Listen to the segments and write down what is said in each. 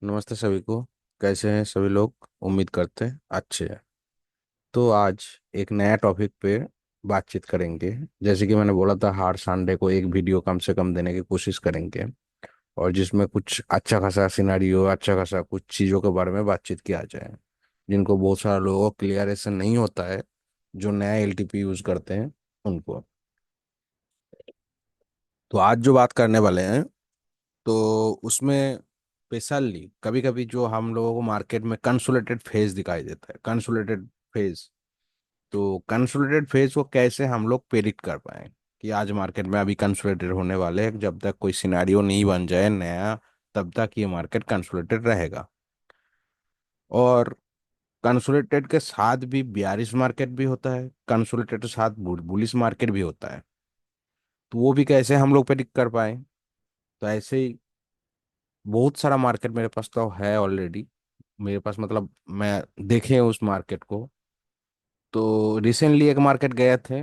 नमस्ते सभी को। कैसे हैं सभी लोग? उम्मीद करते हैं अच्छे हैं। तो आज एक नया टॉपिक पे बातचीत करेंगे। जैसे कि मैंने बोला था, हर संडे को एक वीडियो कम से कम देने की कोशिश करेंगे, और जिसमें कुछ अच्छा खासा सिनारियो, अच्छा खासा कुछ चीज़ों के बारे में बातचीत किया जाए, जिनको बहुत सारे लोगों को क्लियरेशन नहीं होता है, जो नया एलटीपी यूज़ करते हैं उनको। तो आज जो बात करने वाले हैं, तो उसमें स्पेशली कभी कभी जो हम लोगों को मार्केट में कंसोलिडेटेड फेज दिखाई देता है, कंसोलिडेटेड फेज। तो कंसोलिडेटेड फेज को कैसे हम लोग प्रेडिक्ट कर पाए कि आज मार्केट में अभी कंसोलिडेटेड होने वाले हैं, जब तक कोई सिनेरियो नहीं बन जाए नया, तब तक ये मार्केट कंसोलिडेटेड रहेगा। और कंसोलिडेटेड के साथ भी बियरिश मार्केट भी होता है, कंसोलिडेटेड के साथ बुलिश मार्केट भी होता है। तो वो भी कैसे हम लोग प्रेडिक्ट कर पाए? तो ऐसे ही बहुत सारा मार्केट मेरे पास तो है ऑलरेडी। मेरे पास मतलब मैं देखे हैं उस मार्केट को। तो रिसेंटली एक मार्केट गए थे,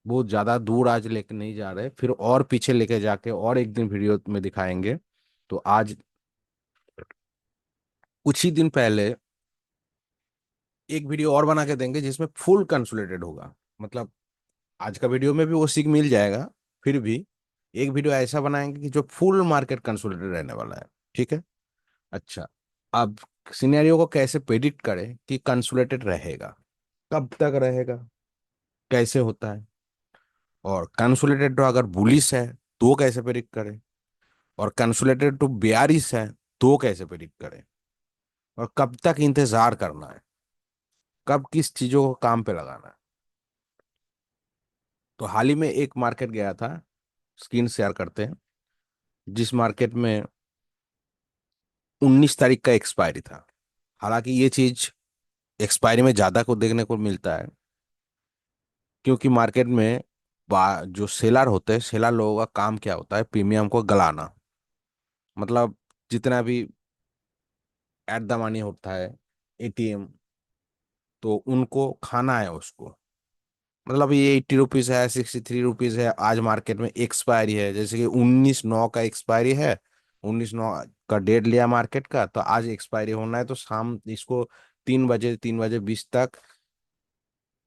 बहुत ज़्यादा दूर आज लेके नहीं जा रहे, फिर और पीछे लेके जाके और एक दिन वीडियो में दिखाएंगे। तो आज कुछ ही दिन पहले एक वीडियो और बना के देंगे जिसमें फुल कंसोलिडेटेड होगा। मतलब आज का वीडियो में भी वो सीख मिल जाएगा, फिर भी एक वीडियो ऐसा बनाएंगे कि जो फुल मार्केट कंसोलिडेटेड रहने वाला है। ठीक है। अच्छा, अब सिनेरियो को कैसे प्रेडिक्ट करें कि कंसोलिडेटेड रहेगा, कब तक रहेगा, कैसे होता है? और कंसोलिडेटेड तो अगर बुलिश है तो कैसे प्रेडिक्ट करें? और कंसोलिडेटेड तो बेयरिश है तो कैसे प्रेडिक्ट करें? और कब तक इंतजार करना है, कब किस चीजों को काम पे लगाना है? तो हाल ही में एक मार्केट गया था, स्क्रीन शेयर करते हैं, जिस मार्केट में 19 तारीख का एक्सपायरी था। हालांकि ये चीज एक्सपायरी में ज्यादा को देखने को मिलता है, क्योंकि मार्केट में जो सेलर होते हैं, सेलर लोगों का काम क्या होता है? प्रीमियम को गलाना। मतलब जितना भी एट द मनी होता है, एटीएम, तो उनको खाना है उसको। मतलब ये 80 रुपीज है, 63 रुपीज है, आज मार्केट में एक्सपायरी है, जैसे कि 19/9 का एक्सपायरी है। 19/9 का डेट लिया मार्केट का, तो आज एक्सपायरी होना है, तो शाम इसको 3 बजे, 3 बजे 20 तक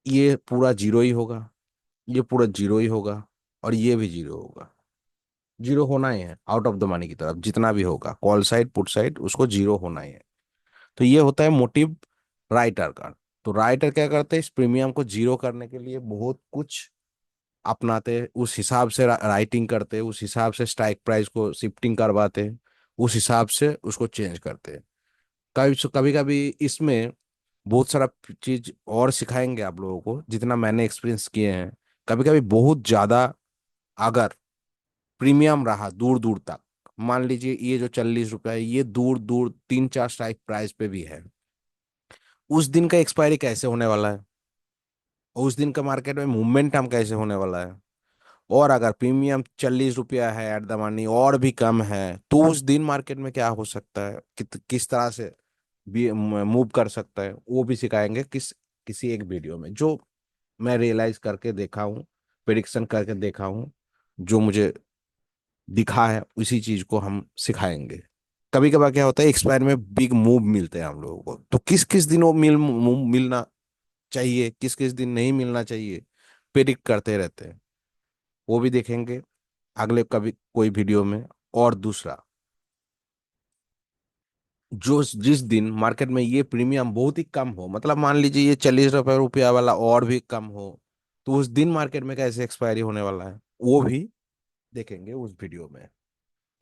ये पूरा जीरो ही होगा, ये पूरा जीरो ही होगा, और ये भी जीरो होगा। जीरो होना ही है, आउट ऑफ द मनी की तरफ जितना भी होगा, कॉल साइड पुट साइड, उसको जीरो होना ही है। तो ये होता है मोटिव राइटर का। तो राइटर क्या करते हैं? इस प्रीमियम को जीरो करने के लिए बहुत कुछ अपनाते हैं, उस हिसाब से राइटिंग करते हैं, उस हिसाब से स्ट्राइक प्राइस को शिफ्टिंग करवाते हैं, उस हिसाब से उसको चेंज करते हैं। कभी कभी कभी इसमें बहुत सारा चीज और सिखाएंगे आप लोगों को, जितना मैंने एक्सपीरियंस किए हैं। कभी कभी बहुत ज्यादा अगर प्रीमियम रहा दूर दूर तक, मान लीजिए ये जो 40 रुपया है, ये दूर दूर 3-4 स्ट्राइक प्राइस पे भी है, उस दिन का एक्सपायरी कैसे होने वाला है, और उस दिन का मार्केट में मूवमेंट हम कैसे होने वाला है। और अगर प्रीमियम 40 रुपया है एट द मनी और भी कम है, तो उस दिन मार्केट में क्या हो सकता है, किस तरह से भी मूव कर सकता है, वो भी सिखाएंगे किसी एक वीडियो में, जो मैं रियलाइज करके देखा हूँ, प्रिडिक्शन करके देखा हूँ, जो मुझे दिखा है, उसी चीज को हम सिखाएंगे। कभी कभार क्या होता है, एक्सपायर में बिग मूव मिलते हैं हम लोगों को, तो किस किस दिन वो मिलना चाहिए, किस किस दिन नहीं मिलना चाहिए, प्रिडिक्ट करते रहते हैं। वो भी देखेंगे अगले कभी कोई वीडियो में। और दूसरा, जो जिस दिन मार्केट में ये प्रीमियम बहुत ही कम हो, मतलब मान लीजिए ये 40 रुपया वाला और भी कम हो, तो उस दिन मार्केट में कैसे एक्सपायरी होने वाला है, वो भी देखेंगे उस वीडियो में।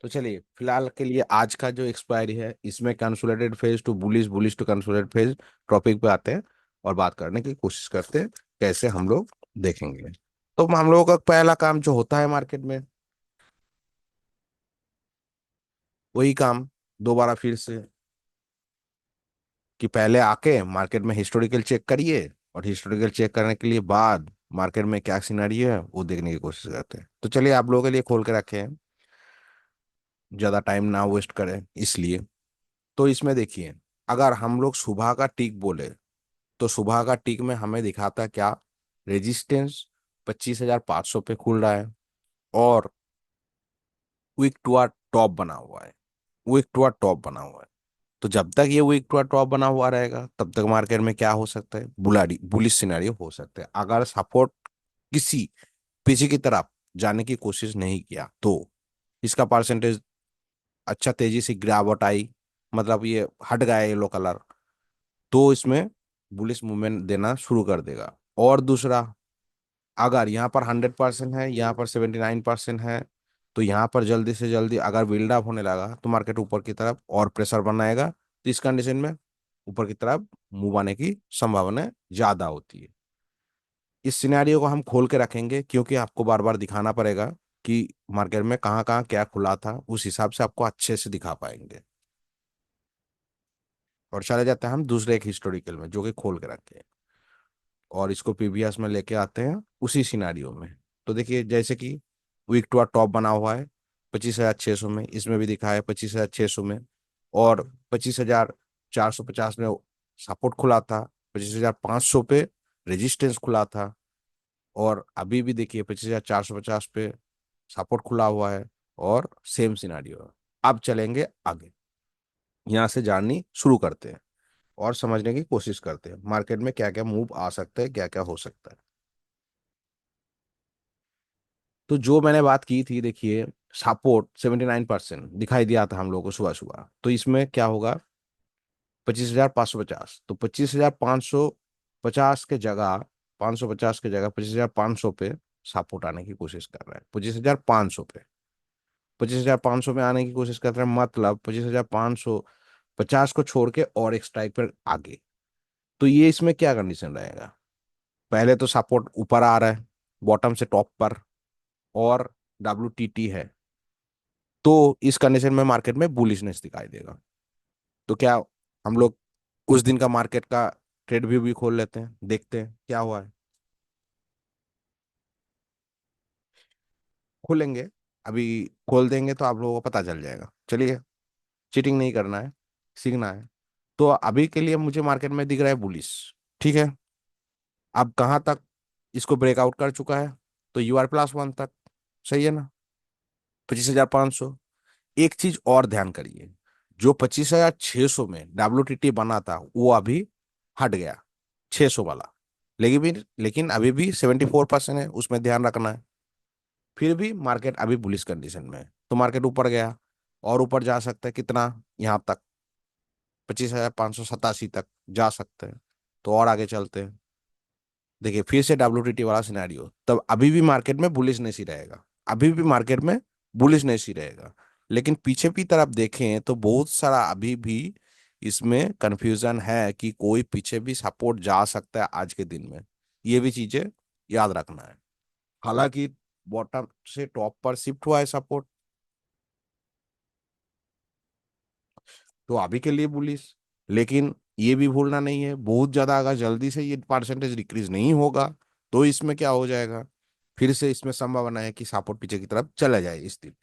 तो चलिए, फिलहाल के लिए आज का जो एक्सपायरी है, इसमें consolidated phase to bullish, bullish to consolidated phase topic पे आते हैं, और बात करने की कोशिश करते हैं कैसे हम लोग देखेंगे। तो हम लोगों का पहला काम जो होता है मार्केट में, वही काम दोबारा फिर से, कि पहले आके मार्केट में हिस्टोरिकल चेक करिए, और हिस्टोरिकल चेक करने के लिए बाद मार्केट में क्या सिनेरियो है वो देखने की कोशिश करते हैं। तो चलिए, आप लोगों के लिए खोल के रखे हैं, ज़्यादा टाइम ना वेस्ट करें इसलिए। तो इसमें देखिए, अगर हम लोग सुबह का टिक बोले, तो सुबह का टिक में हमें दिखाता है क्या? रेजिस्टेंस 25,500 पे खुल रहा है, और विक टू टॉप बना हुआ है, विक टू टॉप बना हुआ है। तो जब तक ये वीक टू टॉप बना हुआ रहेगा तब तक मार्केट में क्या हो सकता है, बुलारी बुलिश सिनेरियो हो सकता है। अगर सपोर्ट किसी पीछे की तरफ जाने की कोशिश नहीं किया तो इसका परसेंटेज अच्छा तेजी से गिरावट आई, मतलब ये हट गया येलो कलर, तो इसमें बुलिश मूवमेंट देना शुरू कर देगा। और दूसरा, अगर यहाँ पर 100% है, यहाँ पर 79% है, तो यहाँ पर जल्दी से जल्दी अगर बिल्ड अप होने लगा तो मार्केट ऊपर की तरफ और प्रेशर बनाएगा, तो इस कंडीशन में ऊपर की तरफ मूव आने की संभावना ज्यादा होती है। इस सिनेरियो को हम खोल के रखेंगे क्योंकि आपको बार बार दिखाना पड़ेगा कि मार्केट में कहाँ कहाँ क्या खुला था, उस हिसाब से आपको अच्छे से दिखा पाएंगे। और चले जाते हैं हम दूसरे एक हिस्टोरिकल में जो कि खोल के रखे हैं, और इसको पीवीएस में लेके आते हैं उसी सिनारियो में। तो देखिए जैसे कि वीक टू टॉप बना हुआ है 25,600 में, इसमें भी दिखा है 25,600 में, और 25,450 में सपोर्ट खुला था, 25,500 पे रेजिस्टेंस खुला था, और अभी भी देखिए 25,450 पे सपोर्ट खुला हुआ है, और सेम सिनारियो है। अब चलेंगे आगे, यहाँ से जाननी शुरू करते हैं और समझने की कोशिश करते हैं मार्केट में क्या क्या मूव आ सकता है, क्या क्या हो सकता है। तो जो मैंने बात की थी, देखिए सपोर्ट 79% दिखाई दिया था हम लोगों को सुबह सुबह, तो इसमें क्या होगा, 25,550, तो 25,550 के जगह, 550 के जगह 25,500 पे सपोर्ट आने की कोशिश कर रहा है, 25,500 पे, 25,500 में आने की कोशिश कर रहे हैं, मतलब 25,550 को छोड़ के और एक स्ट्राइक पर आगे। तो ये इसमें क्या कंडीशन रहेगा, पहले तो सपोर्ट ऊपर आ रहा है बॉटम से टॉप पर, और WTT है, तो इस कंडीशन में मार्केट में बुलिशनेस दिखाई देगा। तो क्या हम लोग उस दिन का मार्केट का ट्रेड व्यू भी खोल लेते हैं, देखते हैं क्या हुआ है। खोलेंगे, अभी खोल देंगे तो आप लोगों को पता चल जाएगा। चलिए, चीटिंग नहीं करना है, सीखना है। तो अभी के लिए मुझे मार्केट में दिख रहा है बुलिश, ठीक है। अब कहाँ तक इसको ब्रेकआउट कर चुका है, तो UR+1 तक, सही है ना, 25,500। एक चीज और ध्यान करिए, जो 25,600 में WTT बना था वो अभी हट गया, 600 वाला, लेकिन अभी भी 74% है, उसमें ध्यान रखना है। फिर भी मार्केट अभी बुलिश कंडीशन में है, तो मार्केट ऊपर गया, और ऊपर जा सकता है कितना, यहाँ तक 25,587 तक जा सकते हैं। तो और आगे चलते हैं, देखिए फिर से WTT वाला सिनेरियो, तब अभी भी मार्केट में बुलिशनेस ही रहेगा, अभी भी मार्केट में बुलिशनेस ही रहेगा। लेकिन पीछे की तरफ देखें तो बहुत सारा अभी भी इसमें कंफ्यूजन है कि कोई पीछे भी सपोर्ट जा सकता है आज के दिन में, ये भी चीजें याद रखना है। हालांकि बॉटम से टॉप पर शिफ्ट हुआ है सपोर्ट, तो अभी के लिए बुलिश, लेकिन ये भी भूलना नहीं है बहुत ज्यादा अगर जल्दी से ये परसेंटेज डिक्रीज नहीं होगा तो इसमें क्या हो जाएगा, फिर से इसमें संभावना है कि सपोर्ट पीछे की तरफ चला जाए इस दिन।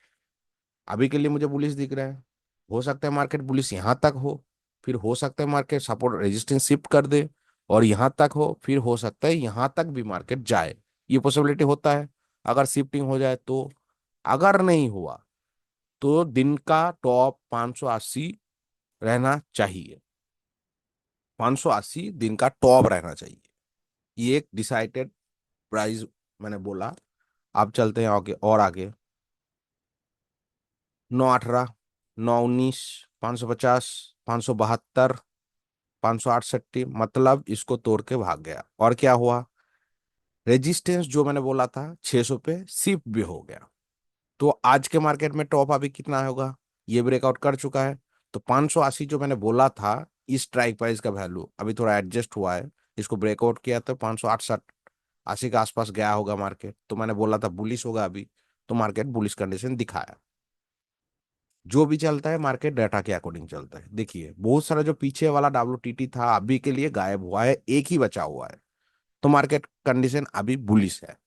अभी के लिए मुझे बुलिश दिख रहा है, हो सकता है मार्केट बुलिश यहाँ तक हो, फिर हो सकता है मार्केट सपोर्ट रेजिस्टेंस शिफ्ट कर दे और यहाँ तक हो, फिर हो सकता है यहाँ तक भी मार्केट जाए, ये पॉसिबिलिटी होता है अगर शिफ्टिंग हो जाए तो। अगर नहीं हुआ तो दिन का टॉप 580 रहना चाहिए, 580 दिन का टॉप रहना चाहिए, ये एक डिसाइडेड प्राइस मैंने बोला। अब चलते हैं आगे, और आगे, 918, 919, 550, 572, 568, मतलब इसको तोड़ के भाग गया। और क्या हुआ, रेजिस्टेंस जो मैंने बोला था 600 पे शिफ्ट भी हो गया। तो आज के मार्केट में टॉप अभी कितना होगा, ये ब्रेकआउट कर चुका है, तो 580 जो मैंने बोला था इस स्ट्राइक प्राइस का वैल्यू अभी थोड़ा एडजस्ट हुआ है, इसको ब्रेकआउट किया तो 568 80 के आसपास गया होगा मार्केट, तो मैंने बोला था बुलिश होगा अभी, तो मार्केट बुलिश कंडीशन दिखाया। जो भी चलता है मार्केट डाटा के अकॉर्डिंग चलता है। देखिए बहुत सारा जो पीछे वाला WTT था अभी के लिए गायब हुआ है, एक ही बचा हुआ है, तो मार्केट कंडीशन अभी बुलिश है,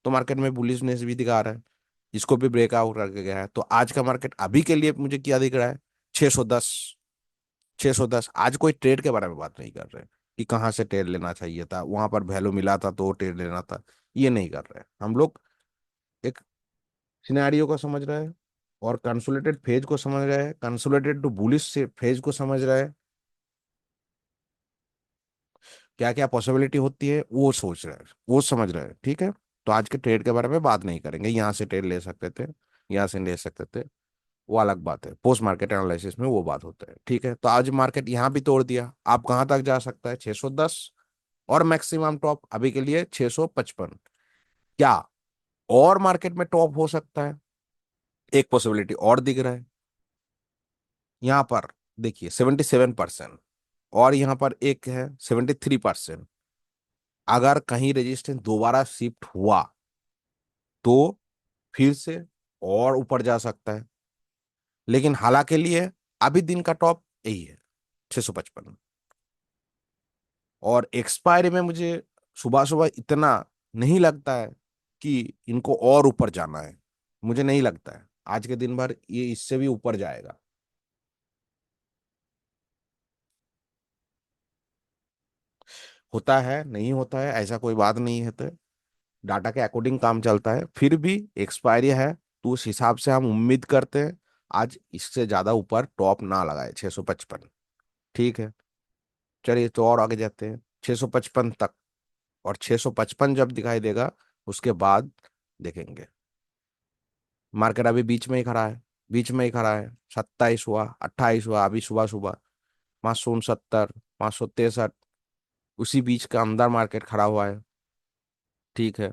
तो मार्केट में बुलिशनेस भी दिखा रहा है, इसको भी ब्रेकआउट करके गया है। तो आज का मार्केट अभी के लिए मुझे क्या दिख रहा है, 610, 610। आज कोई ट्रेड के बारे में बात नहीं कर रहे कि कहाँ से ट्रेड लेना चाहिए था, वहां पर वैल्यू मिला था तो ट्रेड लेना था, ये नहीं कर रहे हम लोग, एक सिनेरियो को समझ रहे हैं। और कंसोलिडेटेड फेज को समझ रहा है, कंसोलिडेटेड टू बुलिश से फेज को समझ रहा है, क्या क्या पॉसिबिलिटी होती है वो सोच रहा है, वो समझ रहा है। ठीक है, तो आज के ट्रेड के बारे में बात नहीं करेंगे, यहाँ से ट्रेड ले सकते थे, यहाँ से ले सकते थे, वो अलग बात है, पोस्ट मार्केट एनालिसिस में वो बात होता है। ठीक है, तो आज मार्केट यहाँ भी तोड़ दिया, आप कहाँ तक जा सकता है, 610, और मैक्सिमम टॉप अभी के लिए 655। क्या और मार्केट में टॉप हो सकता है? एक पॉसिबिलिटी और दिख रहा है यहाँ पर, देखिए 77%, और यहाँ पर एक है 73%। अगर कहीं रेजिस्टेंस दोबारा शिफ्ट हुआ तो फिर से और ऊपर जा सकता है, लेकिन हालांकि लिए अभी दिन का टॉप यही है, 655। और एक्सपायरी में मुझे सुबह सुबह इतना नहीं लगता है कि इनको और ऊपर जाना है, मुझे नहीं लगता है आज के दिन भर ये इससे भी ऊपर जाएगा। होता है नहीं होता है ऐसा कोई बात नहीं है, तो डाटा के अकॉर्डिंग काम चलता है, फिर भी एक्सपायरी है तो उस हिसाब से हम उम्मीद करते हैं आज इससे ज्यादा ऊपर टॉप ना लगाए 655। ठीक है, चलिए तो और आगे जाते हैं 655 तक, और 655 जब दिखाई देगा उसके बाद देखेंगे। मार्केट अभी बीच में ही खड़ा है, बीच में ही खड़ा है, 27 हुआ, 28 हुआ अभी सुबह सुबह, 569, 563, उसी बीच का अंदर मार्केट खड़ा हुआ है। ठीक है,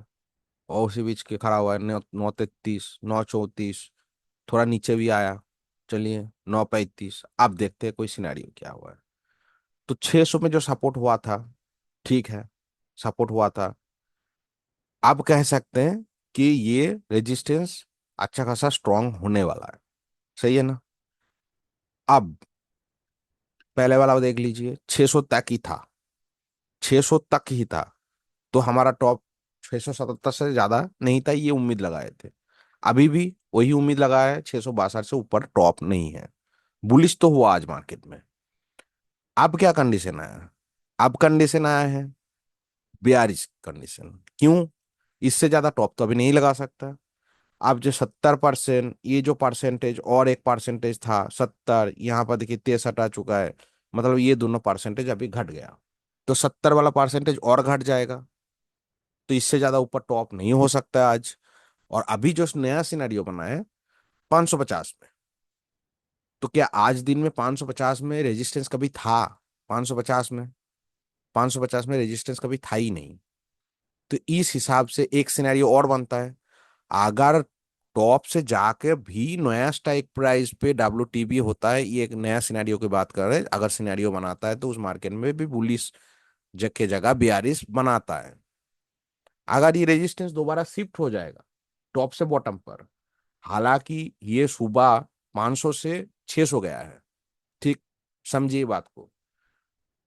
और उसी बीच के खड़ा हुआ है 933, 934, थोड़ा नीचे भी आया, चलिए 935। अब देखते हैं कोई सिनेरियो क्या हुआ है। तो 600 में जो सपोर्ट हुआ था, ठीक है, सपोर्ट हुआ था, अब कह सकते हैं कि ये रेजिस्टेंस अच्छा खासा स्ट्रांग होने वाला है, सही है ना। अब पहले वाला देख लीजिए, 600 तक ही था, 600 तक ही था, तो हमारा टॉप 677 से ज्यादा नहीं था, ये उम्मीद लगाए थे। अभी भी वही उम्मीद लगाया है, 662 से ऊपर टॉप नहीं है। बुलिश तो हुआ आज मार्केट में। अब क्या कंडीशन आया, अब कंडीशन आया है बेयरिश कंडीशन। क्यों? इससे ज्यादा टॉप तो अभी नहीं लगा सकता। अब जो 70%, ये जो परसेंटेज और एक परसेंटेज था 70, यहाँ पर देखिए 63 आ चुका है, मतलब ये दोनों परसेंटेज अभी घट गया, तो 70 वाला परसेंटेज और घट जाएगा, तो इससे ज्यादा ऊपर टॉप नहीं हो सकता है आज। और अभी जो नया सिनेरियो बना है 550 में, तो क्या आज दिन में 550 में रेजिस्टेंस कभी था? 550 में, 550 में रेजिस्टेंस कभी था ही नहीं। तो इस हिसाब से एक सिनेरियो और बनता है, अगर टॉप से जाके भी नया स्ट्राइक प्राइस पे WTB होता है, ये एक नया सिनेरियो की बात कर रहे हैं, अगर सिनेरियो बनाता है तो उस मार्केट में भी बुलिश जगह जगह बेयरिश बनाता है। अगर ये रेजिस्टेंस दोबारा शिफ्ट हो जाएगा टॉप से बॉटम पर, हालांकि ये सुबह 500 से 600 गया है, ठीक, समझिए बात को,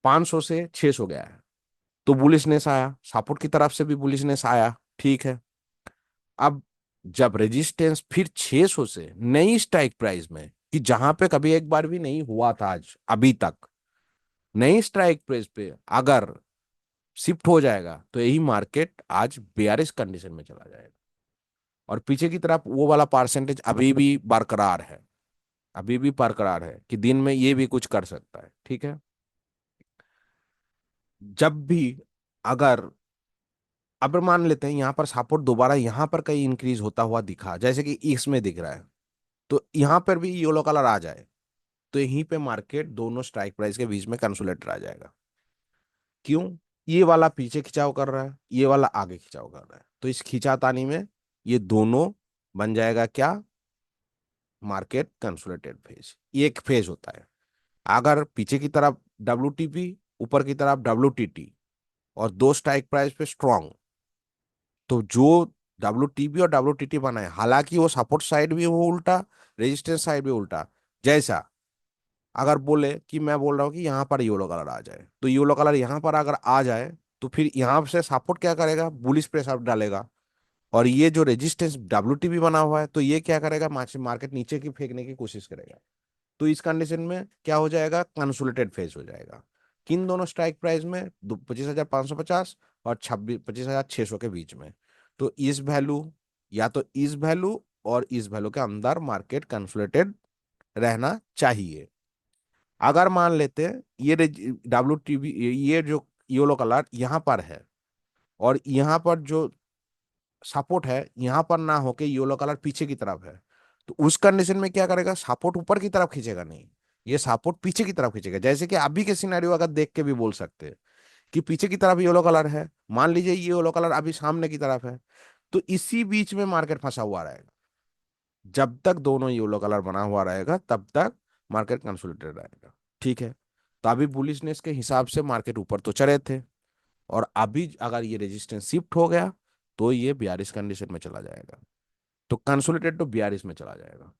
500 से 600 गया है, तो बुलिशनेस आया, सपोर्ट की तरफ से भी बुलिशनेस आया। ठीक है, अब जब रेजिस्टेंस फिर 600 से नई स्ट्राइक प्राइस में, कि जहां पे कभी एक बार भी नहीं हुआ था आज अभी तक, नई स्ट्राइक प्राइस पे अगर शिफ्ट हो जाएगा तो यही मार्केट आज बेयरिश कंडीशन में चला जाएगा। और पीछे की तरफ वो वाला परसेंटेज अभी भी बरकरार है, अभी भी बरकरार है कि दिन में ये भी कुछ कर सकता है। ठीक है, जब भी अगर, अब मान लेते हैं यहाँ पर सपोर्ट दोबारा यहाँ पर कहीं इंक्रीज होता हुआ दिखा, जैसे कि इसमें दिख रहा है, तो यहाँ पर भी येलो कलर आ जाए, तो यहीं पे मार्केट दोनों स्ट्राइक प्राइस के बीच में कंसोलिडेट आ जाएगा। क्यों? ये वाला पीछे खिंचाव कर रहा है, ये वाला आगे खिंचाव कर रहा है, तो इस खिंचातानी में ये दोनों बन जाएगा क्या, मार्केट कंसोलिडेटेड फेज। ये एक फेज होता है, अगर पीछे की तरफ WTP, ऊपर की तरफ WTT, और दो स्ट्राइक प्राइस पे स्ट्रांग, तो जो WTP और WTT बना है, हालांकि वो सपोर्ट साइड भी वो उल्टा, रेजिस्टेंस साइड भी उल्टा, जैसा अगर बोले कि मैं बोल रहा हूँ कि यहाँ पर येलो कलर आ जाए, तो येलो कलर यहाँ पर अगर आ जाए तो फिर यहाँ से सपोर्ट क्या करेगा, बुलिश प्रेशर डालेगा, और ये जो रेजिस्टेंस WTP बना हुआ है, तो ये क्या करेगा, मार्केट नीचे की फेंकने की कोशिश करेगा। तो इस कंडीशन में क्या हो जाएगा, कंसोलिडेटेड फेज हो जाएगा, किन दोनों स्ट्राइक प्राइस में, 25,550 और 25,600 के बीच में। तो इस वैल्यू, या तो इस वैल्यू और इस वैल्यू के अंदर मार्केट कंसोलिडेटेड रहना चाहिए। अगर मान लेते हैं ये WTB, ये जो येलो कलर यहाँ पर है और यहाँ पर जो सपोर्ट है यहाँ पर ना होके येलो कलर पीछे की तरफ है, तो उस कंडीशन में क्या करेगा, सपोर्ट ऊपर की तरफ खींचेगा नहीं, ये सपोर्ट पीछे की तरफ खींचेगा। जैसे कि अभी के सिनेरियो अगर देख के भी बोल सकते हैं कि पीछे की तरफ येलो कलर है, मान लीजिए ये येलो कलर अभी सामने की तरफ है, तो इसी बीच में मार्केट फंसा हुआ रहेगा। जब तक दोनों येलो कलर बना हुआ रहेगा तब तक मार्केट कंसोलिडेटेड रहेगा। ठीक है, तो अभी बुलिशनेस के हिसाब से मार्केट ऊपर तो चढ़े थे, और अभी अगर ये रेजिस्टेंस शिफ्ट हो गया तो ये 42 कंडीशन में चला जाएगा, तो कंसोलिडेटेड तो 42 में चला जाएगा।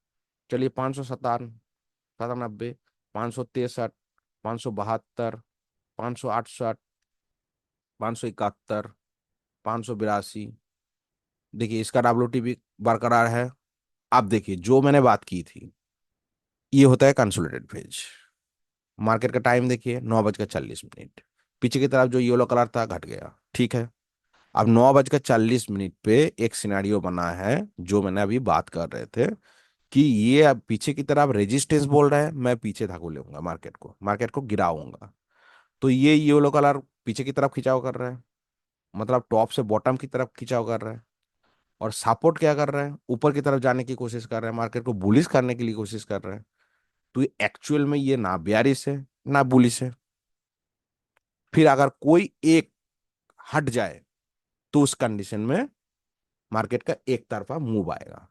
चलिए 557, 97, 563, 572, 568, 571, 582, देखिए इसका WT भी बरकरार है। अब देखिए जो मैंने बात की थी, ये होता है कंसोलिडेटेड फेज। मार्केट का टाइम देखिए 9:40। पीछे की तरफ जो येलो कलर था घट गया, ठीक है। अब 9:40 पे एक सिनेरियो बना है जो मैंने अभी बात कर रहे थे कि ये अब पीछे की तरफ रेजिस्टेंस बोल रहा है, मैं पीछे धकेल लूंगा मार्केट को गिराऊंगा। तो ये येलो कलर पीछे की तरफ खिंचाव कर रहा है, मतलब टॉप से बॉटम की तरफ खिंचाव कर रहा है। और सपोर्ट क्या कर रहा है, ऊपर की तरफ जाने की कोशिश कर रहा है, मार्केट को बुलिश करने की लिए कोशिश कर रहा है। तो ये एक्चुअल में ये ना बेयरिश है ना बुलिश है। फिर अगर कोई एक हट जाए तो उस कंडीशन में मार्केट का एक तरफा मूव आएगा,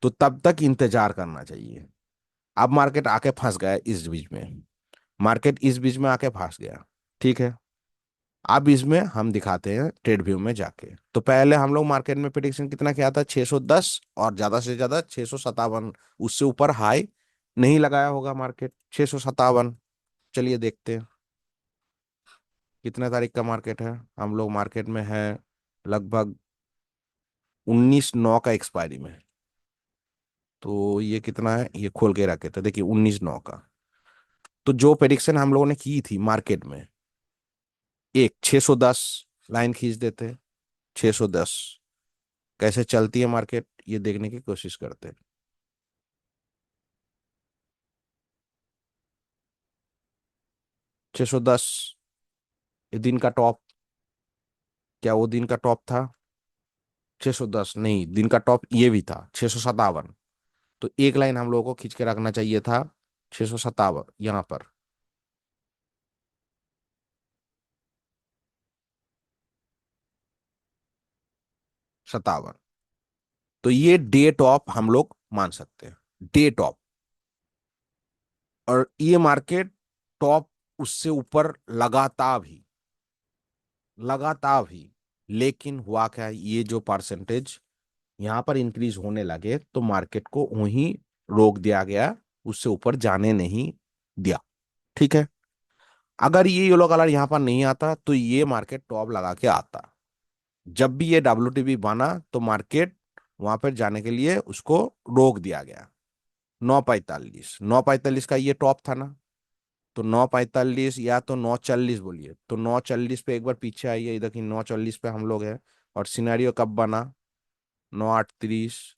तो तब तक इंतजार करना चाहिए। अब मार्केट आके फंस गया इस बीच में, मार्केट इस बीच में आके फंस गया, ठीक है। अब इसमें हम दिखाते हैं ट्रेड व्यू में जाके। तो पहले हम लोग मार्केट में प्रिडिक्शन कितना किया था, 610 और ज्यादा से ज्यादा 657, उससे ऊपर हाई नहीं लगाया होगा मार्केट, 657। चलिए देखते हैं कितने तारीख का मार्केट है। हम लोग मार्केट में है लगभग 19/9 का एक्सपायरी में। तो ये कितना है, ये खोल के रखे थे, देखिए 19/9 का। तो जो प्रेडिक्शन हम लोगों ने की थी मार्केट में, एक 610 लाइन खींच देते, 610 कैसे चलती है मार्केट ये देखने की कोशिश करते हैं। 610 ये दिन का टॉप, क्या वो दिन का टॉप था? 610 नहीं, दिन का टॉप ये भी था 657। तो एक लाइन हम लोगों को खींच के रखना चाहिए था 657 यहां पर, 57। तो ये डे टॉप हम लोग मान सकते हैं, डे टॉप। और ये मार्केट टॉप उससे ऊपर लगातार भी, लेकिन हुआ क्या, ये जो परसेंटेज यहाँ पर इंक्रीज होने लगे तो मार्केट को वहीं रोक दिया गया, उससे ऊपर जाने नहीं दिया, ठीक है। अगर ये येलो कलर यहाँ पर नहीं आता तो ये मार्केट टॉप लगा के आता। जब भी ये WTB बना तो मार्केट वहां पर जाने के लिए उसको रोक दिया गया। 9:45 का ये टॉप था ना, तो 9:45 या तो 9:40 बोलिए, तो 9:40 पे एक बार पीछे आइए, इधर की 9:40 पे हम लोग हैं। और सिनेरियो कब बना, 9:38,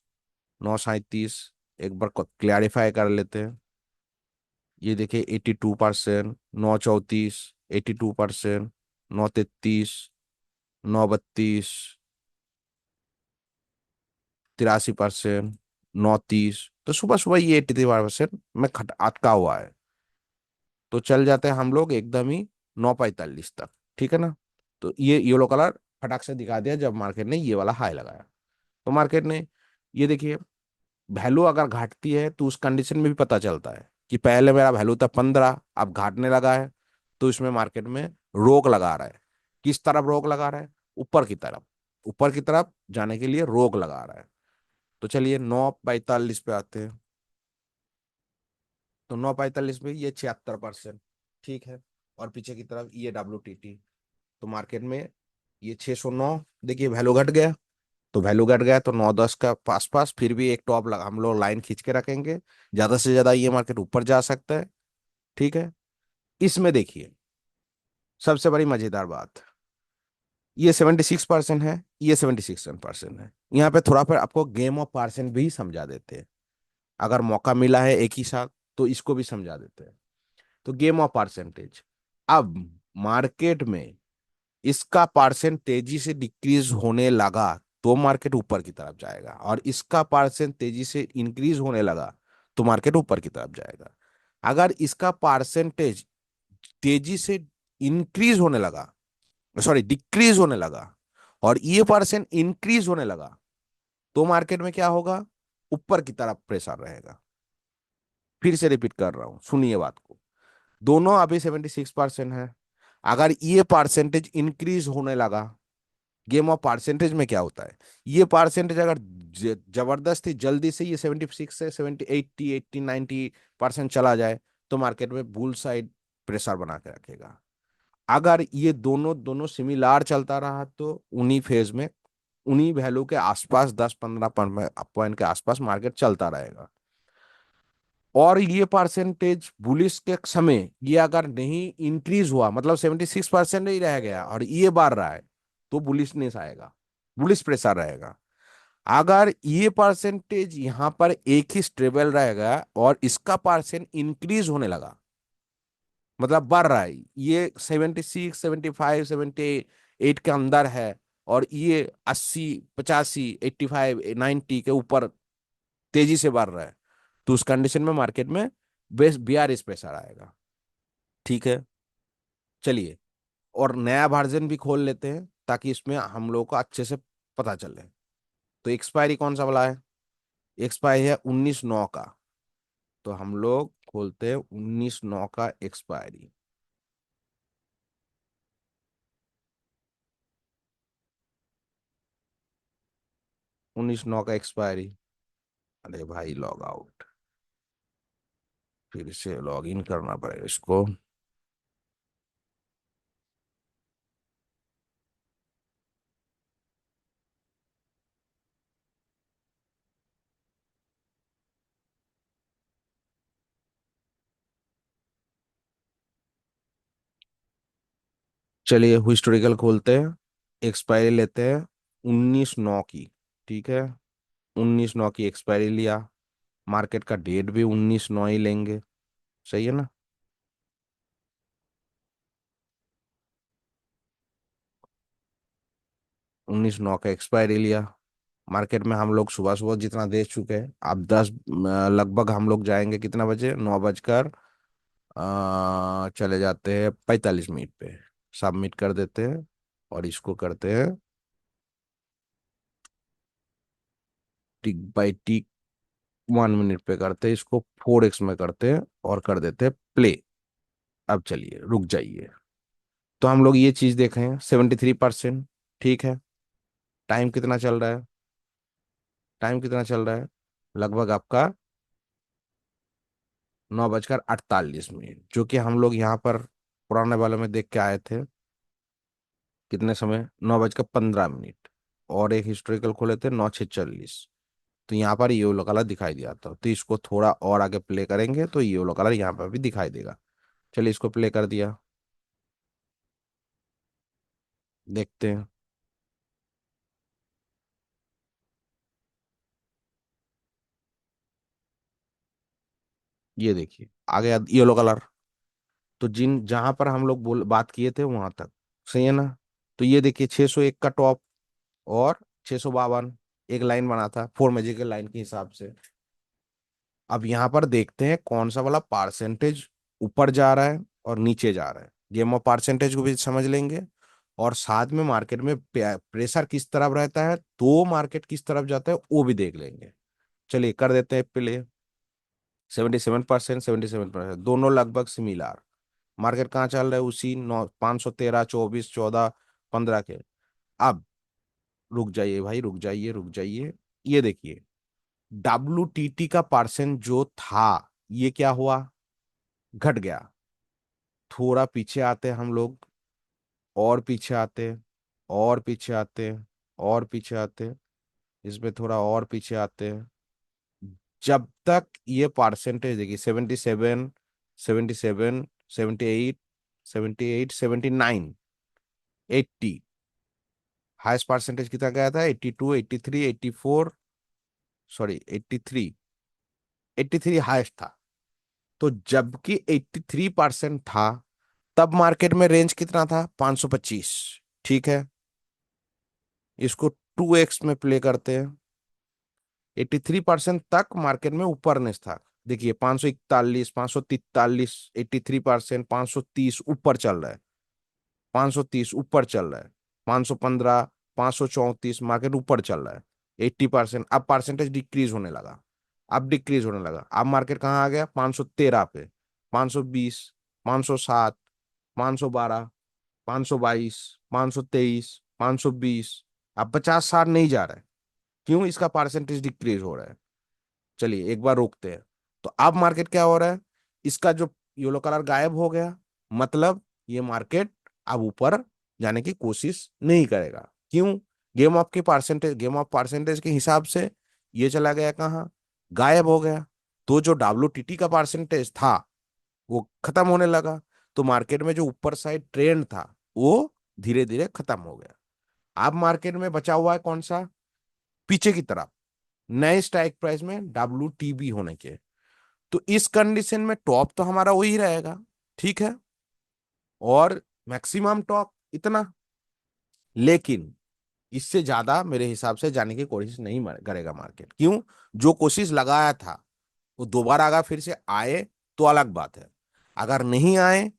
9:37। एक बार क्लैरिफाई कर लेते हैं। ये देखिए 82%, 9:34, 82%, 9:33, 9:32, 83%, 9:30। तो सुबह सुबह ये 83% में खट अटका हुआ है। तो चल जाते हैं हम लोग एकदम ही 9:45 तक, ठीक है ना। तो ये येलो कलर फटाक से दिखा दिया जब मार्केट ने ये वाला हाई लगाया। तो मार्केट ने, ये देखिए वैल्यू अगर घटती है तो उस कंडीशन में भी पता चलता है कि पहले मेरा वैल्यू था 15, अब घटने लगा है। तो इसमें मार्केट में रोक लगा रहा है। किस तरफ रोक लगा रहा है, ऊपर की तरफ जाने के लिए रोक लगा रहा है। तो चलिए 9:45 पे आते हैं। तो 9:45 पे ये 76%, ठीक है। और पीछे की तरफ ये WTT। तो मार्केट में ये 609, देखिए वैल्यू घट गया। तो वैल्यू घट गया तो 9-10 का पास पास फिर भी एक टॉप लगा, हम लोग लाइन खींच के रखेंगे। ज्यादा से ज्यादा ये मार्केट ऊपर जा सकता है, ठीक है। इसमें देखिए सबसे बड़ी मजेदार बात, ये 76% है, ये 76% है। यहाँ पे थोड़ा पर आपको गेम ऑफ परसेंट भी समझा देते हैं। अगर मौका मिला है एक ही साथ तो इसको भी समझा देते हैं। तो गेम ऑफ परसेंटेज, अब मार्केट में इसका परसेंट तेजी से डिक्रीज होने लगा तो मार्केट ऊपर की तरफ जाएगा, और इसका परसेंट तेजी से इंक्रीज होने लगा तो मार्केट ऊपर की तरफ जाएगा। अगर इसका परसेंटेज तेजी से इंक्रीज होने लगा, सॉरी डिक्रीज होने लगा, और ये परसेंट इंक्रीज होने लगा, तो मार्केट में क्या होगा? ऊपर की तरफ प्रेशर रहेगा। फिर से रिपीट कर रहा हूं, सुनिए बात को। दोनों अभी 76% है। अगर ये परसेंटेज इंक्रीज होने लगा, गेम ऑफ परसेंटेज में क्या होता है, ये परसेंटेज अगर जबरदस्ती जल्दी से ये 76 से 70 80 90% चला जाए तो मार्केट में बुल साइड प्रेशर बना के रखेगा। अगर ये दोनों दोनों सिमिलर चलता रहा तो उन्हीं फेज में, उन्हीं वैल्यू के आसपास 10 15 पॉइंट के आसपास मार्केट चलता रहेगा। और ये परसेंटेज बुलिश के समय ये अगर नहीं इंक्रीज हुआ, मतलब 76% ही रह गया और ये बढ़ रहा है, तो बुलिशनेस आएगा, बुलिश प्रेशर रहेगा। अगर ये परसेंटेज यहां पर एक ही स्टेबल रहेगा और इसका परसेंट इंक्रीज होने लगा, मतलब बढ़ रहा है, ये 76 75 78 के अंदर है, और ये 80 85 85 90 के ऊपर तेजी से बढ़ रहा है, तो उस कंडीशन में मार्केट में बेस बियर प्रेशर आएगा। ठीक है, चलिए, और नया वर्जन भी खोल लेते हैं ताकि इसमें हम लोगों को अच्छे से पता चले। तो एक्सपायरी कौन सा वाला है? एक्सपायरी है 19/9 का। तो हम लोग खोलते हैं 19/9 का एक्सपायरी। 19/9 का एक्सपायरी। अरे भाई लॉग आउट, फिर से लॉग इन करना पड़ेगा इसको। चलिए हिस्टोरिकल खोलते हैं, एक्सपायरी लेते हैं 19/9 की। ठीक है, 19/9 की एक्सपायरी लिया, मार्केट का डेट भी 19/9 ही लेंगे। सही है ना? 19/9 का एक्सपायरी लिया। मार्केट में हम लोग सुबह सुबह जितना दे चुके हैं, अब 10 लगभग हम लोग जाएंगे कितना बजे, 9 बजकर चले जाते हैं 45 मिनट पे, सबमिट कर देते हैं। और इसको करते हैं टिक बाई टिक, 1 मिनट पे करते हैं इसको, 4x में करते हैं और कर देते हैं प्ले। अब चलिए रुक जाइए। तो हम लोग ये चीज देख रहे हैं 73%। ठीक है, टाइम कितना चल रहा है? टाइम कितना चल रहा है? लगभग आपका 9 बजकर 48 मिनट, जो कि हम लोग यहाँ पर पुराने वाले में देख के आए थे। कितने समय? 9 बजकर 15 मिनट। और एक हिस्टोरिकल खोले थे 9 6 40। तो यहाँ पर ये वाला कलर दिखाई दिया था, तो इसको थोड़ा और आगे प्ले करेंगे तो ये वाला कलर यहाँ पर भी दिखाई देगा। चलिए इसको प्ले कर दिया, देखते हैं। ये देखिए आ गया येलो कलर। तो जिन जहां पर हम लोग बोल बात किए थे वहां तक सही है ना? तो ये देखिए 601 का टॉप और 652, एक लाइन बना था फोर मैजिकल लाइन के हिसाब से। अब यहाँ पर देखते हैं कौन सा वाला परसेंटेज ऊपर जा रहा है और नीचे जा रहा है, गेम ऑफ परसेंटेज को भी समझ लेंगे, और साथ में मार्केट में प्रेशर किस तरफ रहता है तो मार्केट किस तरफ जाता है वो भी देख लेंगे। चलिए कर देते हैं प्ले। 77%, 77% दोनों लगभग सिमिलर। मार्केट कहाँ चल रहा है? उसी 513 24 14 15 के। अब रुक जाइए भाई, रुक जाइए, रुक जाइए। ये देखिए WTT का परसेंट जो था, ये क्या हुआ? घट गया। थोड़ा पीछे आते हैं हम लोग, और पीछे आते हैं, और पीछे आते हैं, और पीछे आते हैं, इसमें थोड़ा और पीछे आते हैं। जब तक ये परसेंटेज देखिए 77 77 78 78 79 80, हाईएस्ट परसेंटेज कितना गया था, 82, 83, 84, सॉरी 83, 83 हाईएस्ट था। तो जबकि 83% था, तब मार्केट में रेंज कितना था, 525। ठीक है, इसको 2x में प्ले करते हैं। 83% तक मार्केट में ऊपरनेस था। देखिए 541, 543, 83%, 530 ऊपर चल रहा है, 530 ऊपर चल रहा है, 515, 534 मार्केट ऊपर चल रहा है। 80%, अब परसेंटेज डिक्रीज होने लगा, अब डिक्रीज होने लगा। अब मार्केट कहाँ आ गया, 513 पे, 520, 507, 512, 522, 523, 520। अब 50-60 नहीं जा रहा है। क्यों, इसका परसेंटेज डिक्रीज हो रहा है। चलिए एक बार रोकते हैं। तो अब मार्केट क्या हो रहा है, इसका जो येलो कलर गायब हो गया, मतलब ये मार्केट अब ऊपर जाने की कोशिश नहीं करेगा। क्यों, गेम ऑफ परसेंटेज के हिसाब से ये चला गया कहाँ, गायब हो गया। तो जो WTT का परसेंटेज था वो खत्म होने लगा। तो मार्केट में जो ऊपर साइड ट्रेंड था वो धीरे धीरे खत्म हो गया। अब मार्केट में बचा हुआ है कौन सा, पीछे की तरफ नए स्ट्राइक प्राइस में WTB होने के। तो इस कंडीशन में टॉप तो हमारा वही रहेगा, ठीक है, और मैक्सिमम टॉप इतना। लेकिन इससे ज्यादा मेरे हिसाब से जाने की कोशिश नहीं करेगा मार्केट। क्यों, जो कोशिश लगाया था वो दोबारा अगर फिर से आए तो अलग बात है, अगर नहीं आए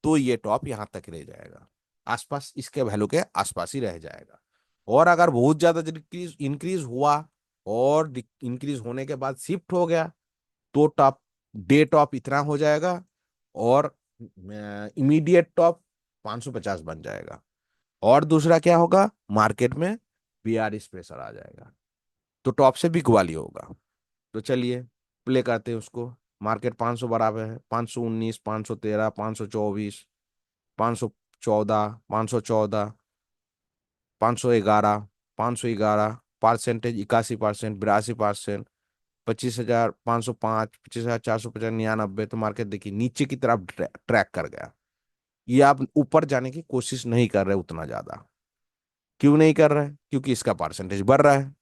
तो ये टॉप यहां तक रह जाएगा, आसपास, इसके वैल्यू के आसपास ही रह जाएगा। और अगर बहुत ज्यादा इंक्रीज इंक्रीज हुआ और इंक्रीज होने के बाद शिफ्ट हो गया, तो टॉप, डे टॉप इतना हो जाएगा और इमीडिएट टॉप 550 बन जाएगा। और दूसरा क्या होगा, मार्केट में बीआरएस प्रेशर आ जाएगा, तो टॉप से भी इक्वाली होगा। तो चलिए प्ले करते हैं उसको। मार्केट 500 बराबर है, 519, 513, 524, 514, 514, 511, 511, परसेंटेज 81%, 82%, 25,505, 25,450, 99। तो मार्केट देखिए नीचे की तरफ ट्रैक कर गया। ये आप ऊपर जाने की कोशिश नहीं कर रहे उतना ज्यादा। क्यों नहीं कर रहे, क्योंकि इसका परसेंटेज बढ़ रहा है,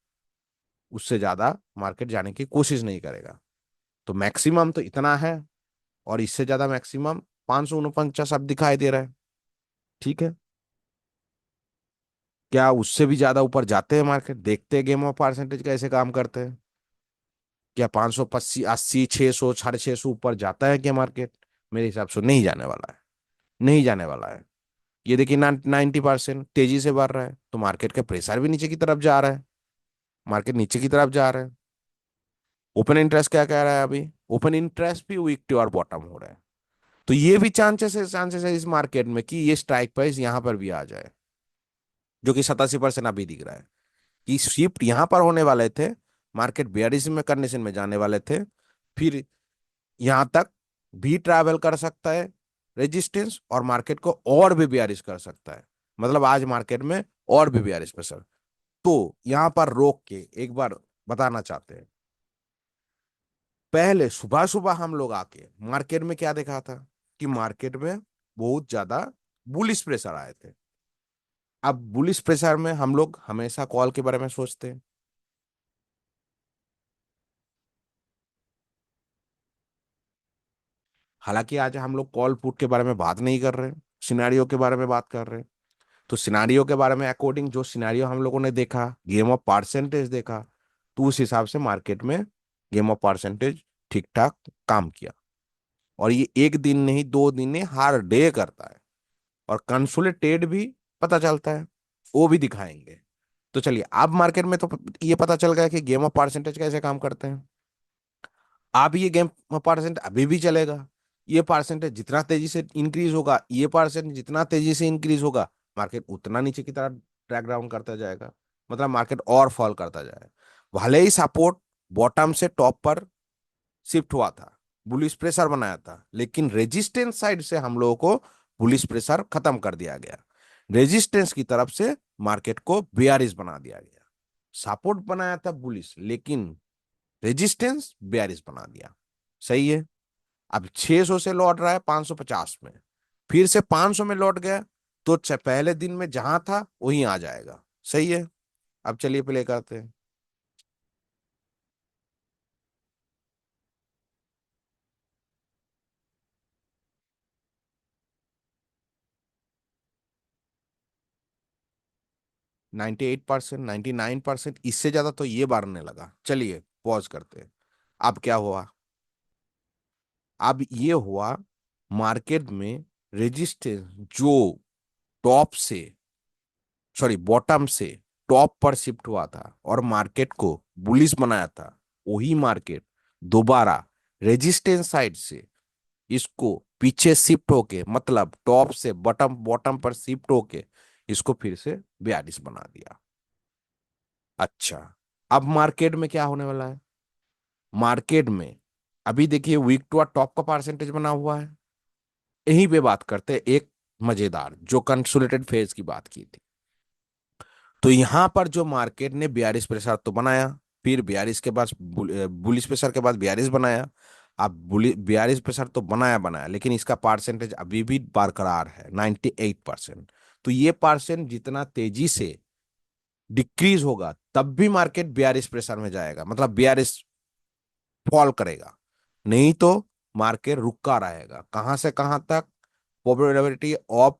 उससे ज्यादा मार्केट जाने की कोशिश नहीं करेगा। तो मैक्सिमम तो इतना है, और इससे ज्यादा मैक्सिमम 549 अब दिखाई दे रहा है। ठीक है, क्या उससे भी ज्यादा ऊपर जाते हैं मार्केट, देखते हैं गेम ऑफ परसेंटेज कैसे काम करते हैं। क्या 580, 80, 600, 650 ऊपर जाता है क्या मार्केट, मेरे हिसाब से नहीं जाने वाला है, नहीं जाने वाला है। ये देखिए 90% तेजी से बढ़ रहा है, तो मार्केट का प्रेशर भी नीचे की तरफ जा रहा है, मार्केट नीचे की तरफ जा रहा है। ओपन इंटरेस्ट क्या कह रहा है अभी, ओपन इंटरेस्ट भी वीक और बॉटम हो रहा है। तो ये भी चांसेस है इस मार्केट में कि ये स्ट्राइक प्राइस यहां पर भी आ जाए, जो कि 87% अभी दिख रहा है कि शिफ्ट यहां पर होने वाले थे। मार्केट बेयरिश में कंडीशन में जाने वाले थे, फिर यहां तक भी ट्रैवल कर सकता है रेजिस्टेंस, और मार्केट को और भी बेयरिश कर सकता है। मतलब आज मार्केट में और भी बेयरिश प्रेशर। तो यहां पर रोक के एक बार बताना चाहते हैं, पहले सुबह सुबह हम लोग आके मार्केट में क्या देखा था कि मार्केट में बहुत ज्यादा बुलिश प्रेशर आए थे। अब बुलिश प्रेशर में हम लोग हमेशा कॉल के बारे में सोचते हैं। हालांकि आज हम लोग कॉल पुट के बारे में बात नहीं कर रहे, सिनेरियो के बारे में बात कर रहे हैं। तो सिनेरियो के बारे में अकॉर्डिंग जो सिनेरियो हम लोगों ने देखा, गेम ऑफ परसेंटेज देखा, तो उस हिसाब से मार्केट में गेम ऑफ परसेंटेज ठीक ठाक काम किया। और ये एक दिन नहीं, 2 दिन नहीं, हर डे करता है। और कंसोलिडेटेड भी पता चलता है, वो भी दिखाएंगे। तो चलिए अब मार्केट में तो ये पता चल गया कि गेम ऑफ परसेंटेज कैसे काम करते हैं। अब ये गेम परसेंट अभी भी चलेगा। ये परसेंटेज जितना तेजी से इंक्रीज होगा, ये परसेंट जितना तेजी से इंक्रीज होगा, मार्केट उतना नीचे की तरफ ट्रैक डाउन करता जाएगा, मतलब मार्केट और फॉल करता जाएगा। भले ही सपोर्ट बॉटम से टॉप पर शिफ्ट हुआ था, बुलिश प्रेशर बनाया था, लेकिन रेजिस्टेंस साइड से हम लोगों को बुलिश प्रेशर खत्म कर दिया गया। रेजिस्टेंस की तरफ से मार्केट को बेयरिश बना दिया गया। सपोर्ट बनाया था बुलिश, लेकिन रेजिस्टेंस बेयरिश बना दिया। सही है। अब 600 से लौट रहा है 550 में, फिर से 500 में लौट गया, तो पहले दिन में जहां था वहीं आ जाएगा। सही है। अब चलिए प्ले करते हैं। 98%, 99%, इससे ज्यादा तो ये बारने लगा। चलिए पॉज करते हैं। अब क्या हुआ? अब ये हुआ, मार्केट में रेजिस्टेंस जो टॉप से, सॉरी बॉटम से टॉप पर शिफ्ट हुआ था और मार्केट को बुलिश बनाया था, वही मार्केट दोबारा रेजिस्टेंस साइड से इसको पीछे शिफ्ट होके, मतलब टॉप से बॉटम बॉटम पर शिफ्ट होके इसको फिर से 42 बना दिया। अच्छा, अब मार्केट में क्या होने वाला है? मार्केट में अभी देखिए वीक टू टॉप का परसेंटेज बना हुआ है। यहीं पे बात करते हैं एक मजेदार, जो कंसोलिडेटेड फेज की बात की थी। तो यहां पर जो मार्केट ने 42 प्रेशर तो बनाया, फिर 42 के बाद बुलिश प्रेशर के बाद 42 बनाया। अब 42 प्रेशर तो बनाया बनाया, लेकिन इसका परसेंटेज अभी भी बरकरार है 98%। तो ये परसेंट जितना तेजी से डिक्रीज होगा तब भी मार्केट 42 प्रेशर में जाएगा, मतलब 42 फॉल करेगा। नहीं तो मार्केट रुका रहेगा। कहां से कहां तक? प्रोबेबिलिटी ऑफ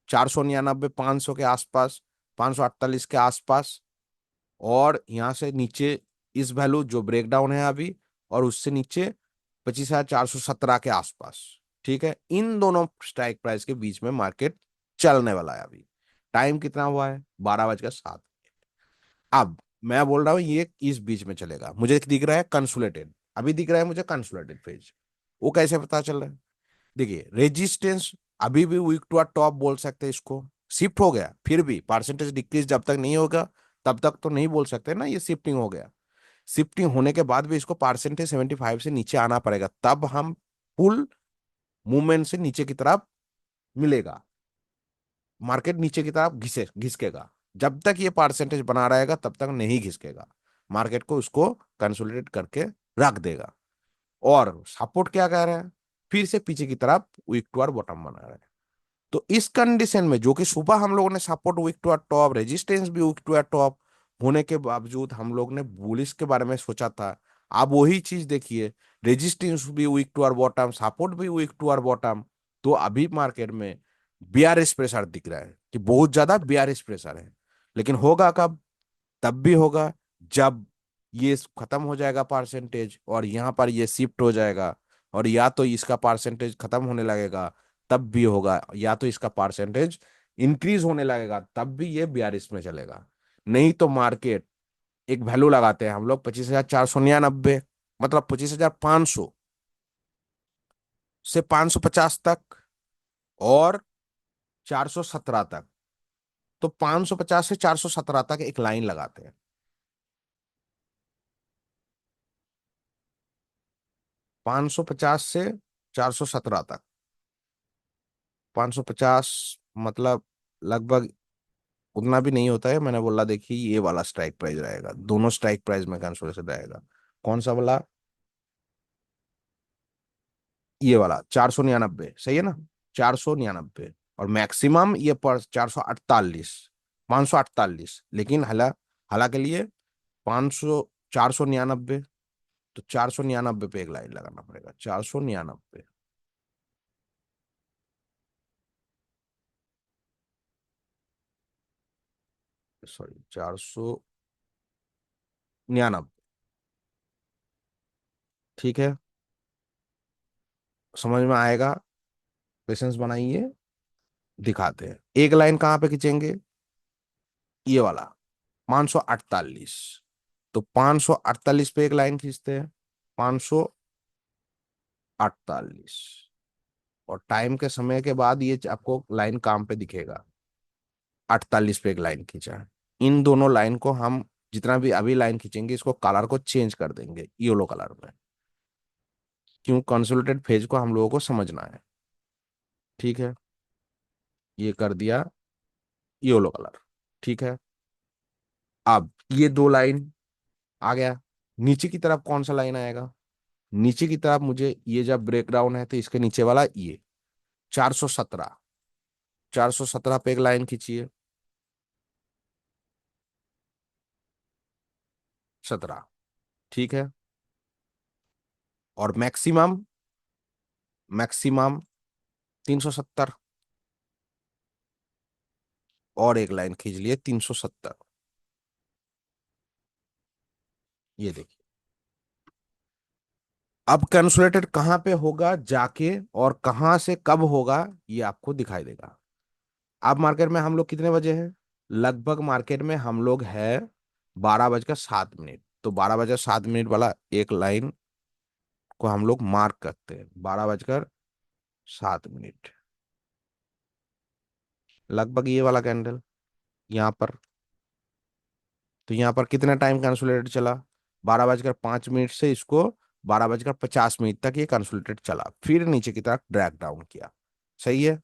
499, 500 के आसपास, 548 के आसपास, और यहां से नीचे इस वैल्यू जो ब्रेकडाउन है अभी, और उससे नीचे 25,417 के आसपास। ठीक है, इन दोनों स्ट्राइक प्राइस के बीच में मार्केट चलने वाला है अभी। टाइम कितना हुआ है? 12:07। अब मैं बोल रहा हूं ये इस बीच में चलेगा। मुझे दिख रहा है कंसोलिडेटेड, अभी दिख रहा है मुझे कंसोलिडेटेड फेज। वो कैसे पता चल रहा है? देखिए रेजिस्टेंस अभी भी वीक टू टॉप बोल सकते हैं इसको। शिफ्ट हो गया, फिर भी परसेंटेज डिक्रीज जब तक नहीं होगा तब तक तो नहीं बोल सकते ना ये शिफ्टिंग हो गया। शिफ्टिंग होने के बाद भी इसको परसेंटेज 75 से नीचे आना पड़ेगा, तब हम फुल मूवमेंट से नीचे की तरफ मिलेगा। मार्केट नीचे की तरफ घिसकेगा। जब तक ये परसेंटेज बना रहेगा तब तक नहीं घिसकेगा। मार्केट को उसको कंसोलिडेट करके रख देगा। और सपोर्ट क्या कह रहा है? फिर से पीछे की तरफ वीक टू बॉटम बना रहा है। तो इस कंडीशन में, जो कि सुबह हम लोगों ने support weak to top, resistance भी वीक टू टॉप होने के बावजूद हम लोग ने बुलिश के बारे में सोचा था। आप वही चीज देखिए, रेजिस्टेंस भी वीक टू बॉटम, सपोर्ट भी वीक टू बॉटम। तो अभी मार्केट में बीआरएस प्रेशर दिख रहा है कि बहुत ज्यादा बीआरएस प्रेशर है। लेकिन होगा कब? तब भी होगा जब ये खत्म हो जाएगा परसेंटेज और यहाँ पर ये शिफ्ट हो जाएगा, और या तो इसका परसेंटेज खत्म होने लगेगा तब भी होगा, या तो इसका परसेंटेज इंक्रीज होने लगेगा तब भी ये 42 में चलेगा। नहीं तो मार्केट, एक वैल्यू लगाते हैं हम लोग 25,499, मतलब 25,500 से 550 तक, और 417 तक। तो 550 से 417 तक एक लाइन लगाते हैं। 550 से 417 तक। 550 मतलब लगभग उतना भी नहीं होता है। मैंने बोला देखिए ये वाला स्ट्राइक प्राइस रहेगा, दोनों स्ट्राइक प्राइस में कंसोलिडेशन रहेगा। कौन सा वाला? ये वाला 499, सही है ना? 499, और मैक्सिमम ये पर 448, 548। लेकिन हालांकि लिए 500, 499। तो 499 पे एक लाइन लगाना पड़ेगा, 499। सॉरी, 499। ठीक है, समझ में आएगा? पेशेंस बनाइए, दिखाते हैं। एक लाइन कहाँ पे खींचेंगे? ये वाला 548। तो 548 पे एक लाइन खींचते हैं, 548। और टाइम के समय के बाद ये आपको लाइन काम पे दिखेगा। 48 पे एक लाइन खींचा है। इन दोनों लाइन को हम, जितना भी अभी लाइन खींचेंगे, इसको कलर को चेंज कर देंगे येलो कलर में। क्यों? कंसोलिडेटेड फेज को हम लोगों को समझना है। ठीक है, ये कर दिया येलो कलर। ठीक है, अब ये दो लाइन आ गया। नीचे की तरफ कौन सा लाइन आएगा? नीचे की तरफ मुझे, ये जब ब्रेकडाउन है तो इसके नीचे वाला ये 417, 417 पे एक लाइन खींचिए। 17, ठीक है। और मैक्सिमम, मैक्सिमम 370, और एक लाइन खींच लिए 370। ये देखिए, अब कैलकुलेटेड कहाँ पे होगा जाके और कहाँ से कब होगा, ये आपको दिखाई देगा। अब मार्केट में हम लोग कितने बजे हैं? लगभग मार्केट में हम लोग है 12:07। तो 12:07 वाला एक लाइन को हम लोग मार्क करते हैं, 12:07, लगभग ये वाला कैंडल यहाँ पर। तो यहाँ पर कितना टाइम कंसोलिडेटेड चला? 12:05 से इसको 12:50 तक ये कंसोलिडेटेड चला, फिर नीचे की तरफ ड्रैग डाउन किया। सही है।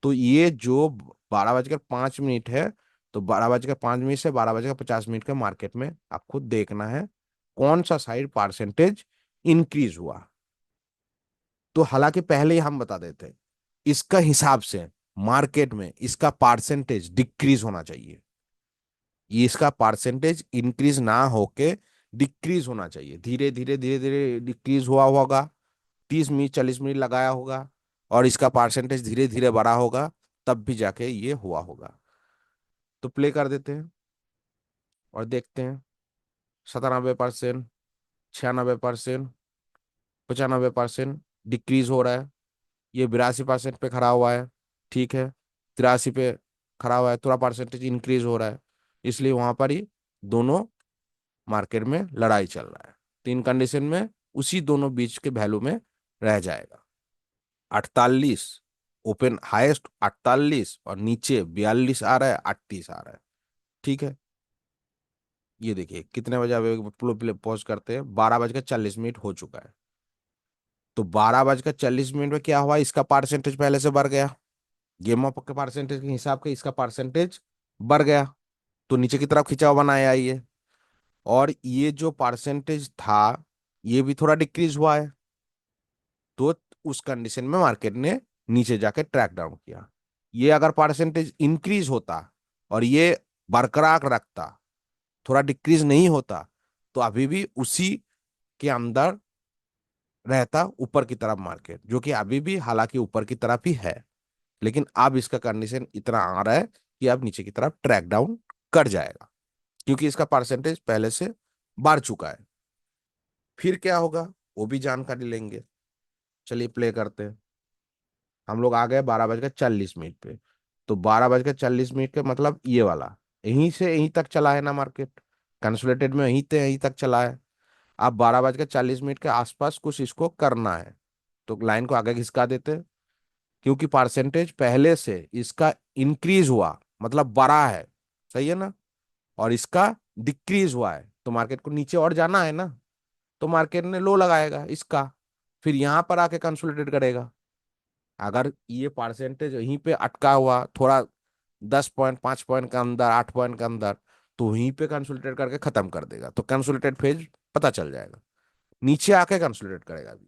तो ये जो 12:05 है, तो 12:05 से 12:50 के मार्केट में आपको देखना है कौन सा साइड परसेंटेज इंक्रीज हुआ। तो हालांकि पहले ही हम बता देते हैं, इसका हिसाब से मार्केट में इसका परसेंटेज डिक्रीज होना चाहिए। ये इसका परसेंटेज इंक्रीज ना होके डिक्रीज होना चाहिए। धीरे धीरे धीरे धीरे डिक्रीज हुआ होगा, 30 मिनट 40 मिनट लगाया होगा, और इसका परसेंटेज धीरे धीरे बढ़ा होगा, तब भी जाके ये हुआ होगा। तो प्ले कर देते हैं और देखते हैं। 97%, 96%, 95% डिक्रीज हो रहा है। ये 82% पे खड़ा हुआ है, ठीक है। 83 पे खड़ा हुआ है, थोड़ा परसेंटेज इंक्रीज हो रहा है। इसलिए वहां पर ही दोनों मार्केट में लड़ाई चल रहा है। तीन कंडीशन में उसी दोनों बीच के वैल्यू में रह जाएगा। 48 ओपन हाईएस्ट, 48 और नीचे 42 आ रहा है, 38 आ रहा है, ठीक है। ये देखिए कितने बजे, अब पॉज करते हैं, 12:40 हो चुका है। तो 12:40 में क्या हुआ? इसका परसेंटेज पहले से बढ़ गया, गेम ऑफ के परसेंटेज के हिसाब से इसका परसेंटेज बढ़ गया। तो नीचे की तरफ खिंचाव बनाया ये, और ये जो परसेंटेज था ये भी थोड़ा डिक्रीज हुआ है। तो उस कंडीशन में मार्केट ने नीचे जाके ट्रैक डाउन किया। ये अगर परसेंटेज इंक्रीज होता और ये बरकरार रखता, थोड़ा डिक्रीज नहीं होता, तो अभी भी उसी के अंदर रहता ऊपर की तरफ मार्केट, जो कि अभी भी हालांकि ऊपर की तरफ ही है। लेकिन अब इसका कंडीशन इतना आ रहा है कि अब नीचे की तरफ ट्रैक डाउन कर जाएगा, क्योंकि इसका परसेंटेज पहले से बढ़ चुका है। फिर क्या होगा वो भी जानकारी लेंगे। चलिए प्ले करते हैं। हम लोग आ गए 12:40 पे। तो 12:40 का मतलब ये वाला, यहीं से यहीं तक चला है ना मार्केट, कंसोलिडेटेड में यहीं से यहीं तक चला है। अब 12:40 के आसपास कुछ इसको करना है, तो लाइन को आगे खिसका देते हैं। क्योंकि परसेंटेज पहले से इसका इंक्रीज हुआ, मतलब बढ़ा है, सही है ना, और इसका डिक्रीज हुआ है, तो मार्केट को नीचे और जाना है ना, तो मार्केट ने लो लगाएगा इसका, फिर यहां पर आके कंसोलिडेट करेगा। अगर ये परसेंटेज यहीं पे अटका हुआ थोड़ा 10 पॉइंट 5 पॉइंट के अंदर 8 पॉइंट के अंदर, तो वहीं पे कंसोलिडेट करके खत्म कर देगा, तो कंसोलिडेट फेज पता चल जाएगा। नीचे आके कंसोलिडेट करेगा अभी।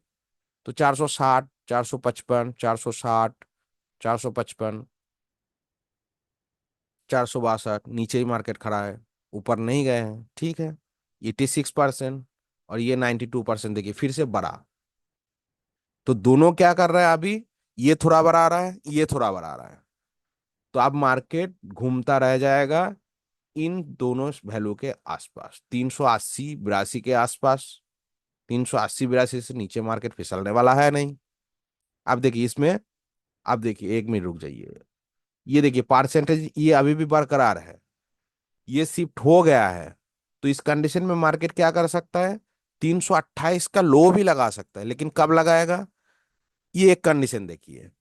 तो 460, 455, 460, 455, 462, नीचे ही मार्केट खड़ा है, ऊपर नहीं गए हैं, ठीक है। 86%, और ये 92%, देखिए फिर से बढ़ा। तो दोनों क्या कर रहा है अभी? ये थोड़ा बढ़ा रहा है, ये थोड़ा बढ़ा रहा है। तो अब मार्केट घूमता रह जाएगा इन दोनों वैल्यू के आसपास, 380 82 के आसपास। 380 82 से नीचे मार्केट फिसलने वाला है नहीं। अब देखिए इसमें, अब देखिए 1 मिनट रुक जाइए। ये देखिए परसेंटेज ये अभी भी बरकरार है, ये शिफ्ट हो गया है। तो इस कंडीशन में मार्केट क्या कर सकता है? 328 का लो भी लगा सकता है, लेकिन कब लगाएगा? ये एक कंडीशन देखिए,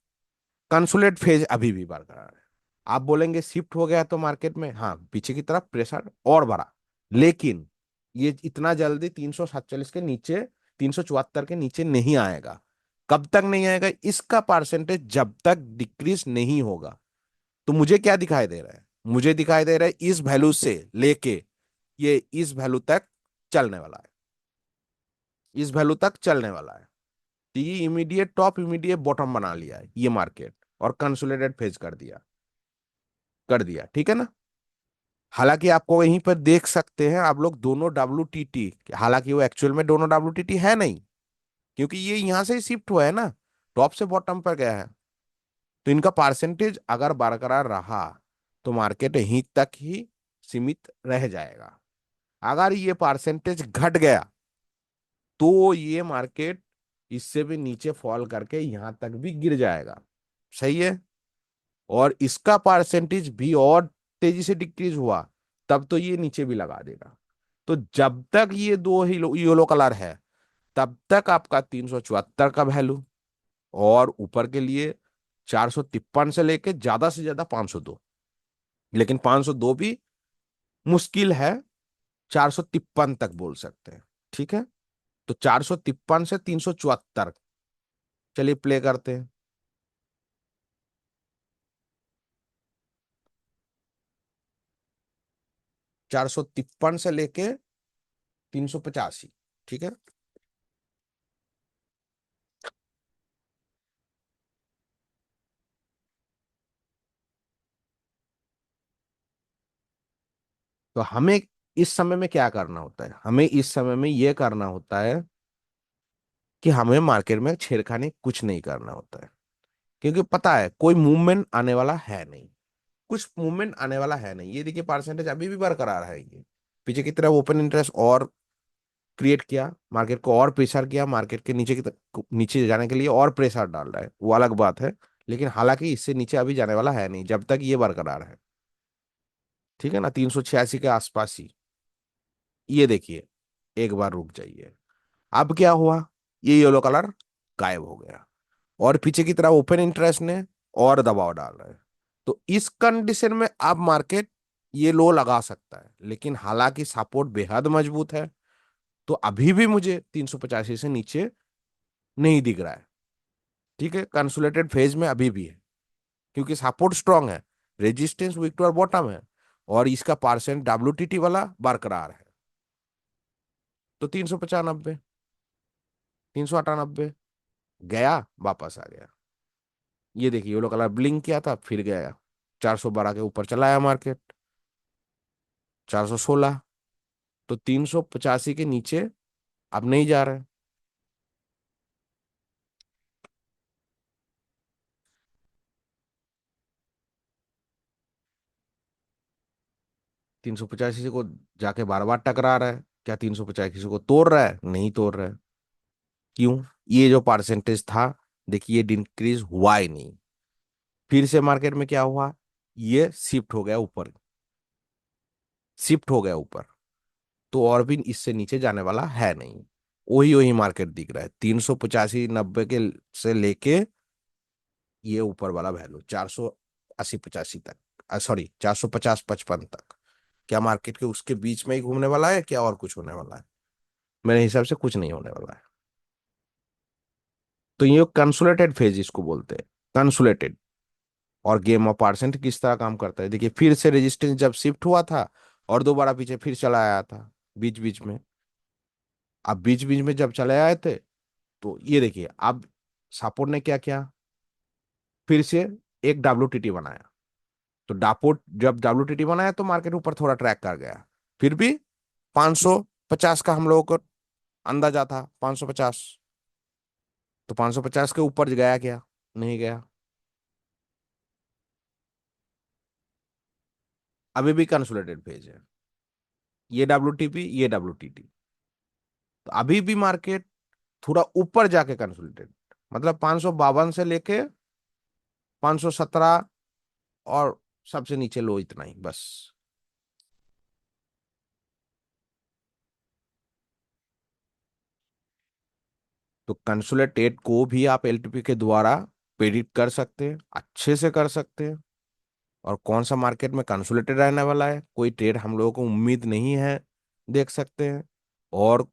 कंसोलिडेट फेज अभी भी बरकरार है। आप बोलेंगे शिफ्ट हो गया तो मार्केट में, हाँ, पीछे की तरफ प्रेशर और बढ़ा, लेकिन ये इतना जल्दी 347 के नीचे, 374 के नीचे नहीं आएगा। कब तक नहीं आएगा? इसका परसेंटेज जब तक डिक्रीज नहीं होगा। तो मुझे क्या दिखाई दे रहा है? मुझे दिखाई दे रहा है इस वैल्यू से लेके ये इस वैल्यू तक चलने वाला है, इस वैल्यू तक चलने वाला है। तो ये इमीडिएट टॉप इमीडिएट बॉटम बना लिया है ये मार्केट, और कंसोलिडेट फेज कर दिया, कर दिया, ठीक है ना। हालांकि आपको वहीं पर देख सकते हैं आप लोग दोनों WTT, हालांकि वो एक्चुअल में दोनों WTT है नहीं, क्योंकि ये यहां से ही शिफ्ट हुआ है ना, टॉप से बॉटम पर गया है। तो इनका परसेंटेज अगर बरकरार रहा तो मार्केट यहीं तक ही सीमित रह जाएगा। अगर ये परसेंटेज घट गया तो ये मार्केट इससे भी नीचे फॉल करके यहां तक भी गिर जाएगा। सही है। और इसका परसेंटेज भी और तेजी से डिक्रीज हुआ तब तो ये नीचे भी लगा देगा। तो जब तक ये दो ही येलो कलर है तब तक आपका 374 का वैल्यू, और ऊपर के लिए 453 से लेके ज्यादा से ज्यादा 502, लेकिन 502 भी मुश्किल है, 453 तक बोल सकते हैं। ठीक है। तो 453 से 374, चलिए प्ले करते हैं। 453 से लेके 385। ठीक है। तो हमें इस समय में क्या करना होता है, हमें इस समय में यह करना होता है कि हमें मार्केट में छेड़खानी कुछ नहीं करना होता है, क्योंकि पता है कोई मूवमेंट आने वाला है नहीं, कुछ मूवमेंट आने वाला है नहीं। ये देखिए परसेंटेज अभी भी बरकरार है, ये पीछे की तरफ ओपन इंटरेस्ट और क्रिएट किया, मार्केट को और प्रेशर किया, मार्केट के नीचे नीचे जाने के लिए और प्रेशर डाल रहा है, वो अलग बात है। लेकिन हालांकि इससे नीचे अभी जाने वाला है नहीं जब तक ये बरकरार है। ठीक है ना, 386 के आसपास ही। ये देखिए, एक बार रुक जाइए, अब क्या हुआ, ये येलो कलर गायब हो गया और पीछे की तरफ ओपन इंटरेस्ट ने और दबाव डाल रहा है। तो इस कंडीशन में अब मार्केट ये लो लगा सकता है, लेकिन हालांकि सपोर्ट बेहद मजबूत है, तो अभी भी मुझे 385 से नीचे नहीं दिख रहा है। ठीक है, कंसोलिडेटेड फेज में अभी भी है, क्योंकि सपोर्ट स्ट्रांग है, रेजिस्टेंस विक्टोर बॉटम है, और इसका परसेंट WTT वाला बरकरार है। तो 395, 398 गया, वापस आ गया। ये देखिए येलो कलर ब्लिंक किया था फिर गया, 412 के ऊपर चला आया मार्केट, 416। तो 385 के नीचे अब नहीं जा रहा है। 385 को जाके बार बार टकरा रहा है, क्या 385 को तोड़ रहा है? नहीं तोड़ रहा है। क्यों? ये जो परसेंटेज था, देखिए इंक्रीज हुआ ही नहीं। फिर से मार्केट में क्या हुआ, ये शिफ्ट हो गया ऊपर, शिफ्ट हो गया ऊपर। तो और भी इससे नीचे जाने वाला है नहीं। वही वही मार्केट दिख रहा है, 385-90 के से लेके ये ऊपर वाला वैल्यू 480-85 तक, सॉरी 450-55 तक। क्या मार्केट के उसके बीच में ही घूमने वाला है, क्या और कुछ होने वाला है? मेरे हिसाब से कुछ नहीं होने वाला है। तो ये कंसोलिडेटेड फेज इसको बोलते हैं, कंसोलिडेटेड। और गेम ऑफ परसेंट किस तरह काम करता है, देखिए फिर से रेजिस्टेंस जब शिफ्ट हुआ था और दोबारा पीछे फिर चला आया था बीच बीच में। अब बीच बीच में जब चले आए थे तो ये देखिए अब सपोर्ट ने क्या किया, फिर से एक WTT बनाया। तो डापोट जब WTT बनाया तो मार्केट ऊपर थोड़ा ट्रैक कर गया, फिर भी 550 का हम लोगों को अंदाजा था, 550। तो 550 के ऊपर गया क्या? नहीं गया। अभी भी कंसोलिडेटेड फेज है, ये WTP ये WTT। तो अभी भी मार्केट थोड़ा ऊपर जाके कंसोलिडेटेड, मतलब 552 से लेके 517, और सबसे नीचे लो इतना ही बस। तो कंसोलिडेटेड को भी आप LTP के द्वारा प्रेडिक्ट कर सकते हैं, अच्छे से कर सकते हैं। और कौन सा मार्केट में कंसोलिडेटेड रहने वाला है, कोई ट्रेड हम लोगों को उम्मीद नहीं है, देख सकते हैं। और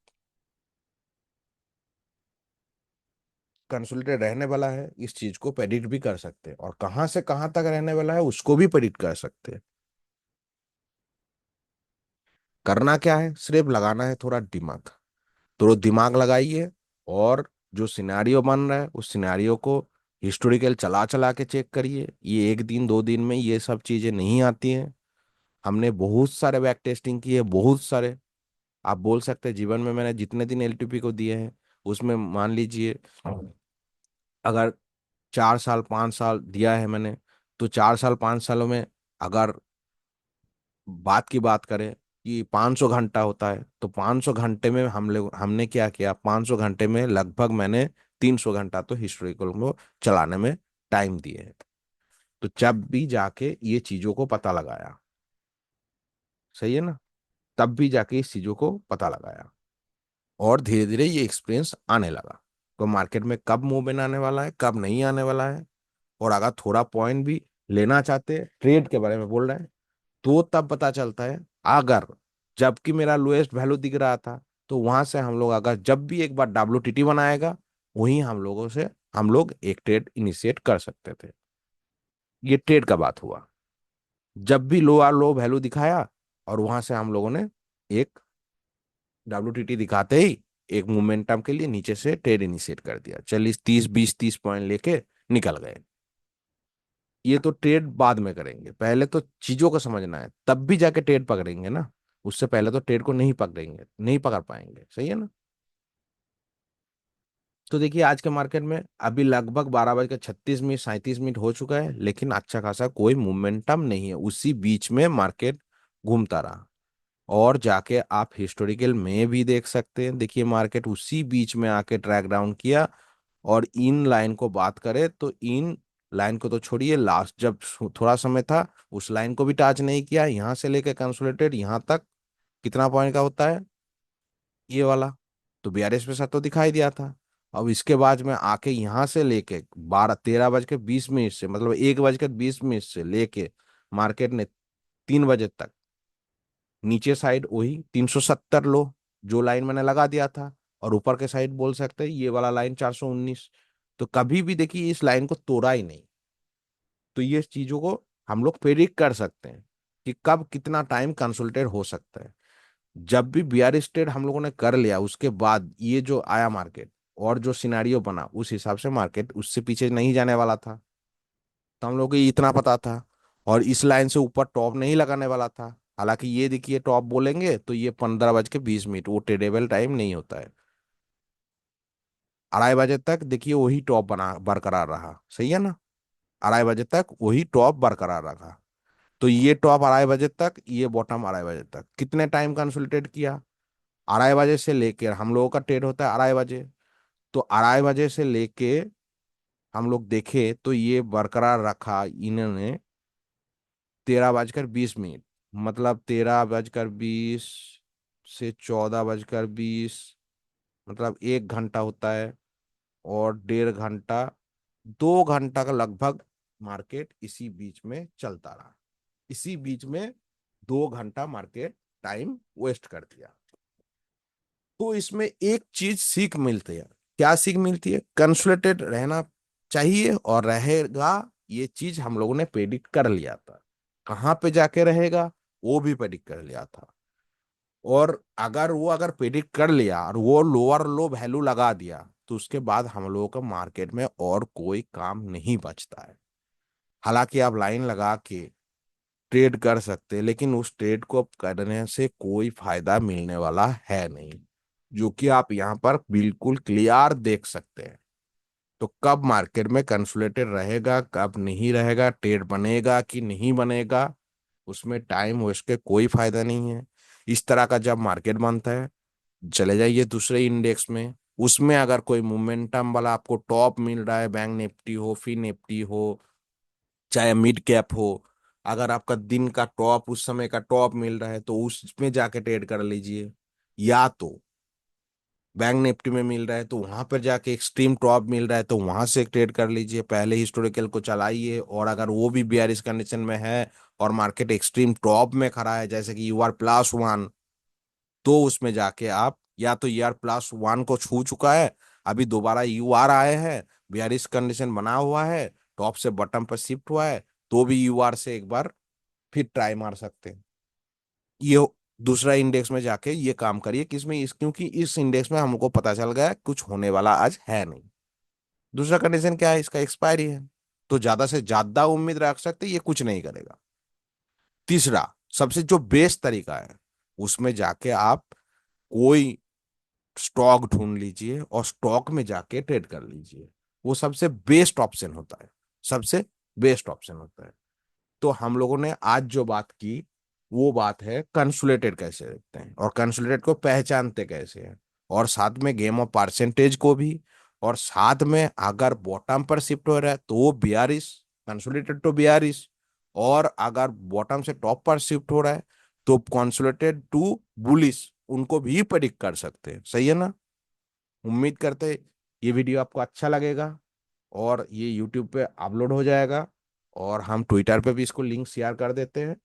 कंसोलिडेटेड रहने वाला है इस चीज को प्रेडिक्ट भी कर सकते हैं, और कहां से कहां तक रहने वाला है उसको भी प्रेडिक्ट कर सकते हैं। करना क्या है, सिर्फ लगाना है थोड़ा दिमाग। तो दिमाग लगाइए, और जो सिनेरियो बन रहा है उस सिनेरियो को हिस्टोरिकल चला चला के चेक करिए। ये एक दिन दो दिन में ये सब चीजें नहीं आती हैं। हमने बहुत सारे बैक टेस्टिंग किए, बहुत सारे। आप बोल सकते हैं जीवन में मैंने जितने दिन एलटीपी को दिए हैं, उसमें मान लीजिए अगर 4 साल 5 साल दिया है मैंने, तो 4 साल 5 सालों में अगर बात की बात करें कि 500 घंटा होता है, तो 500 घंटे में हमने क्या किया, 500 घंटे में लगभग मैंने 300 घंटा तो हिस्टोरिकल को चलाने में टाइम दिए है। तो जब भी जाके ये चीजों को पता लगाया, सही है ना, तब भी जाके इस चीजों को पता लगाया, और धीरे धीरे ये एक्सपीरियंस आने लगा तो मार्केट में कब मूवमेंट आने वाला है, कब नहीं आने वाला है। और अगर थोड़ा पॉइंट भी लेना चाहते हैं, ट्रेड के बारे में बोल रहे हैं, तो तब पता चलता है। अगर जबकि मेरा लोएस्ट वैल्यू दिख रहा था, तो वहां से हम लोग अगर जब भी एक बार डब्ल्यूटीटी बनाएगा, वहीं हम लोग एक ट्रेड इनिशिएट कर सकते थे। ये ट्रेड का बात हुआ। जब भी लो आर लो वैल्यू दिखाया, और वहां से हम लोगों ने एक डब्ल्यूटीटी दिखाते ही एक मोमेंटम के लिए नीचे से ट्रेड इनिशिएट कर दिया, 40 30 20 30 पॉइंट लेके निकल गए। ये तो ट्रेड बाद में करेंगे, पहले तो चीजों को समझना है, तब भी जाके ट्रेड पकड़ेंगे ना। उससे पहले तो ट्रेड को नहीं पकड़ेंगे, नहीं पकड़ पाएंगे, सही है ना। तो देखिए आज के मार्केट में अभी लगभग 12 बज के 36 मिनट 37 मिनट हो चुका है, लेकिन अच्छा खासा कोई मोमेंटम नहीं है, उसी बीच में मार्केट घूमता रहा। और जाके आप हिस्टोरिकल में भी देख सकते हैं, देखिए मार्केट उसी बीच में आके ट्रैक डाउन किया। और इन लाइन को बात करें तो इन लाइन को तो छोड़िए, लास्ट जब थोड़ा समय था, उस लाइन को भी टच नहीं किया, यहां से लेकर कंसोलिडेटेड यहां तक कितना पॉइंट का होता है ये वाला, तो 42% तो दिखाई दिया था। अब इसके बाद में आके यहां से लेके 13 बज के 20 मिनट से, मतलब 1 बज के 20 मिनट से लेके मार्केट ने 3 बजे तक नीचे साइड वही 370 लो, जो लाइन मैंने लगा दिया था, और ऊपर के साइड बोल सकते हैं ये वाला लाइन 419। तो कभी भी देखिए इस लाइन को तोड़ा ही नहीं। तो ये चीजों को हम लोग प्रेडिक्ट कर सकते हैं कि कब कितना टाइम कंसोलिडेट हो सकता है। जब भी बियर ट्रेड हम लोगों ने कर लिया, उसके बाद ये जो आया मार्केट और जो सिनेरियो बना, उस हिसाब से मार्केट उससे पीछे नहीं जाने वाला था। तो हम लोग को ये इतना पता था, और इस लाइन से ऊपर टॉप नहीं लगाने वाला था। हालांकि ये देखिए टॉप बोलेंगे तो ये 15 बज के 20 मिनट वो ट्रेडेबल टाइम नहीं होता है। 2:30 बजे तक देखिए वही टॉप बना बरकरार रहा, सही है ना। 2:30 बजे तक वही टॉप बरकरार रहा। तो ये टॉप 2:30 बजे तक, ये बॉटम 2:30 बजे तक, कितने टाइम कंसोलिडेट किया। 2:30 बजे से लेकर हम लोगों का ट्रेड होता है 2:30 बजे, तो 2:30 बजे से लेके हम लोग देखे तो ये बरकरार रखा इन्होंने 13 बजकर 20 मिनट, मतलब 13 बजकर 20 से 14 बजकर 20, मतलब 1 घंटा होता है। और 1.5 घंटा, 2 घंटा का लगभग मार्केट इसी बीच में चलता रहा। इसी बीच में 2 घंटा मार्केट टाइम वेस्ट कर दिया। तो इसमें एक चीज सीख मिलती है। क्या सीख मिलती है, कंसोलिडेटेड रहना चाहिए और रहेगा। ये चीज हम लोगों ने प्रेडिक्ट कर लिया था, कहाँ पे जाके रहेगा वो भी प्रेडिक्ट कर लिया था। और अगर प्रेडिक्ट कर लिया और वो लोअर लो वैल्यू लगा दिया, तो उसके बाद हम लोगों का मार्केट में और कोई काम नहीं बचता है। हालांकि आप लाइन लगा के ट्रेड कर सकते हैं, लेकिन उस ट्रेड को करने से कोई फायदा मिलने वाला है नहीं, जो कि आप यहाँ पर बिल्कुल क्लियर देख सकते हैं। तो कब मार्केट में कंसोलिडेटेड रहेगा, कब नहीं रहेगा, ट्रेड बनेगा कि नहीं बनेगा, उसमें टाइम वेस्ट के कोई फायदा नहीं है। इस तरह का जब मार्केट बनता है, चले जाइए दूसरे इंडेक्स में, उसमें अगर कोई मोमेंटम वाला आपको टॉप मिल रहा है, बैंक निफ्टी हो, फिन निफ्टी हो, चाहे मिड कैप हो, अगर आपका दिन का टॉप उस समय का टॉप मिल रहा है, तो उसमें जाके ट्रेड कर लीजिए। या तो बैंक निफ्टी में मिल रहा है तो वहां पर जाके एक्सट्रीम टॉप मिल रहा है तो वहां से ट्रेड कर लीजिए, पहले हिस्टोरिकल को चलाइए, और अगर वो भी बियरिश कंडीशन में है और मार्केट एक्सट्रीम टॉप में खड़ा है, जैसे कि UR+1, तो उसमें जाके आप या तो UR+1 को छू चुका है, अभी दोबारा UR आए हैं, बियरिश कंडीशन बना हुआ है, टॉप से बॉटम पर शिफ्ट हुआ है, तो भी UR से एक बार फिर ट्राई मार सकते हैं। ये दूसरा इंडेक्स में जाके ये काम करिए, किसमें इस क्योंकि इस इंडेक्स में हमको पता चल गया कुछ होने वाला आज है नहीं। दूसरा कंडीशन क्या है, इसका एक्सपायरी है, तो ज्यादा से ज्यादा उम्मीद रख सकते हैं, ये कुछ नहीं करेगा। तीसरा, सबसे जो बेस्ट तरीका है, उसमें जाके आप कोई स्टॉक ढूंढ लीजिए और स्टॉक में जाके ट्रेड कर लीजिए। वो सबसे बेस्ट ऑप्शन होता है, सबसे बेस्ट ऑप्शन होता है। तो हम लोगों ने आज जो बात की वो बात है कंसोलिडेटेड कैसे देखते हैं और कंसोलिडेटेड को पहचानते कैसे हैं, और साथ में गेम ऑफ परसेंटेज को भी, और साथ में अगर बॉटम पर शिफ्ट हो रहा है तो वो 42, कंसोलिडेटेड तो 42, और अगर बॉटम से टॉप पर शिफ्ट हो रहा है तो कंसोलिडेटेड टू बुलिश, उनको भी प्रेडिक्ट कर सकते हैं। सही है ना? उम्मीद करते हैं ये वीडियो आपको अच्छा लगेगा, और ये यूट्यूब पे अपलोड हो जाएगा, और हम ट्विटर पे भी इसको लिंक शेयर कर देते हैं।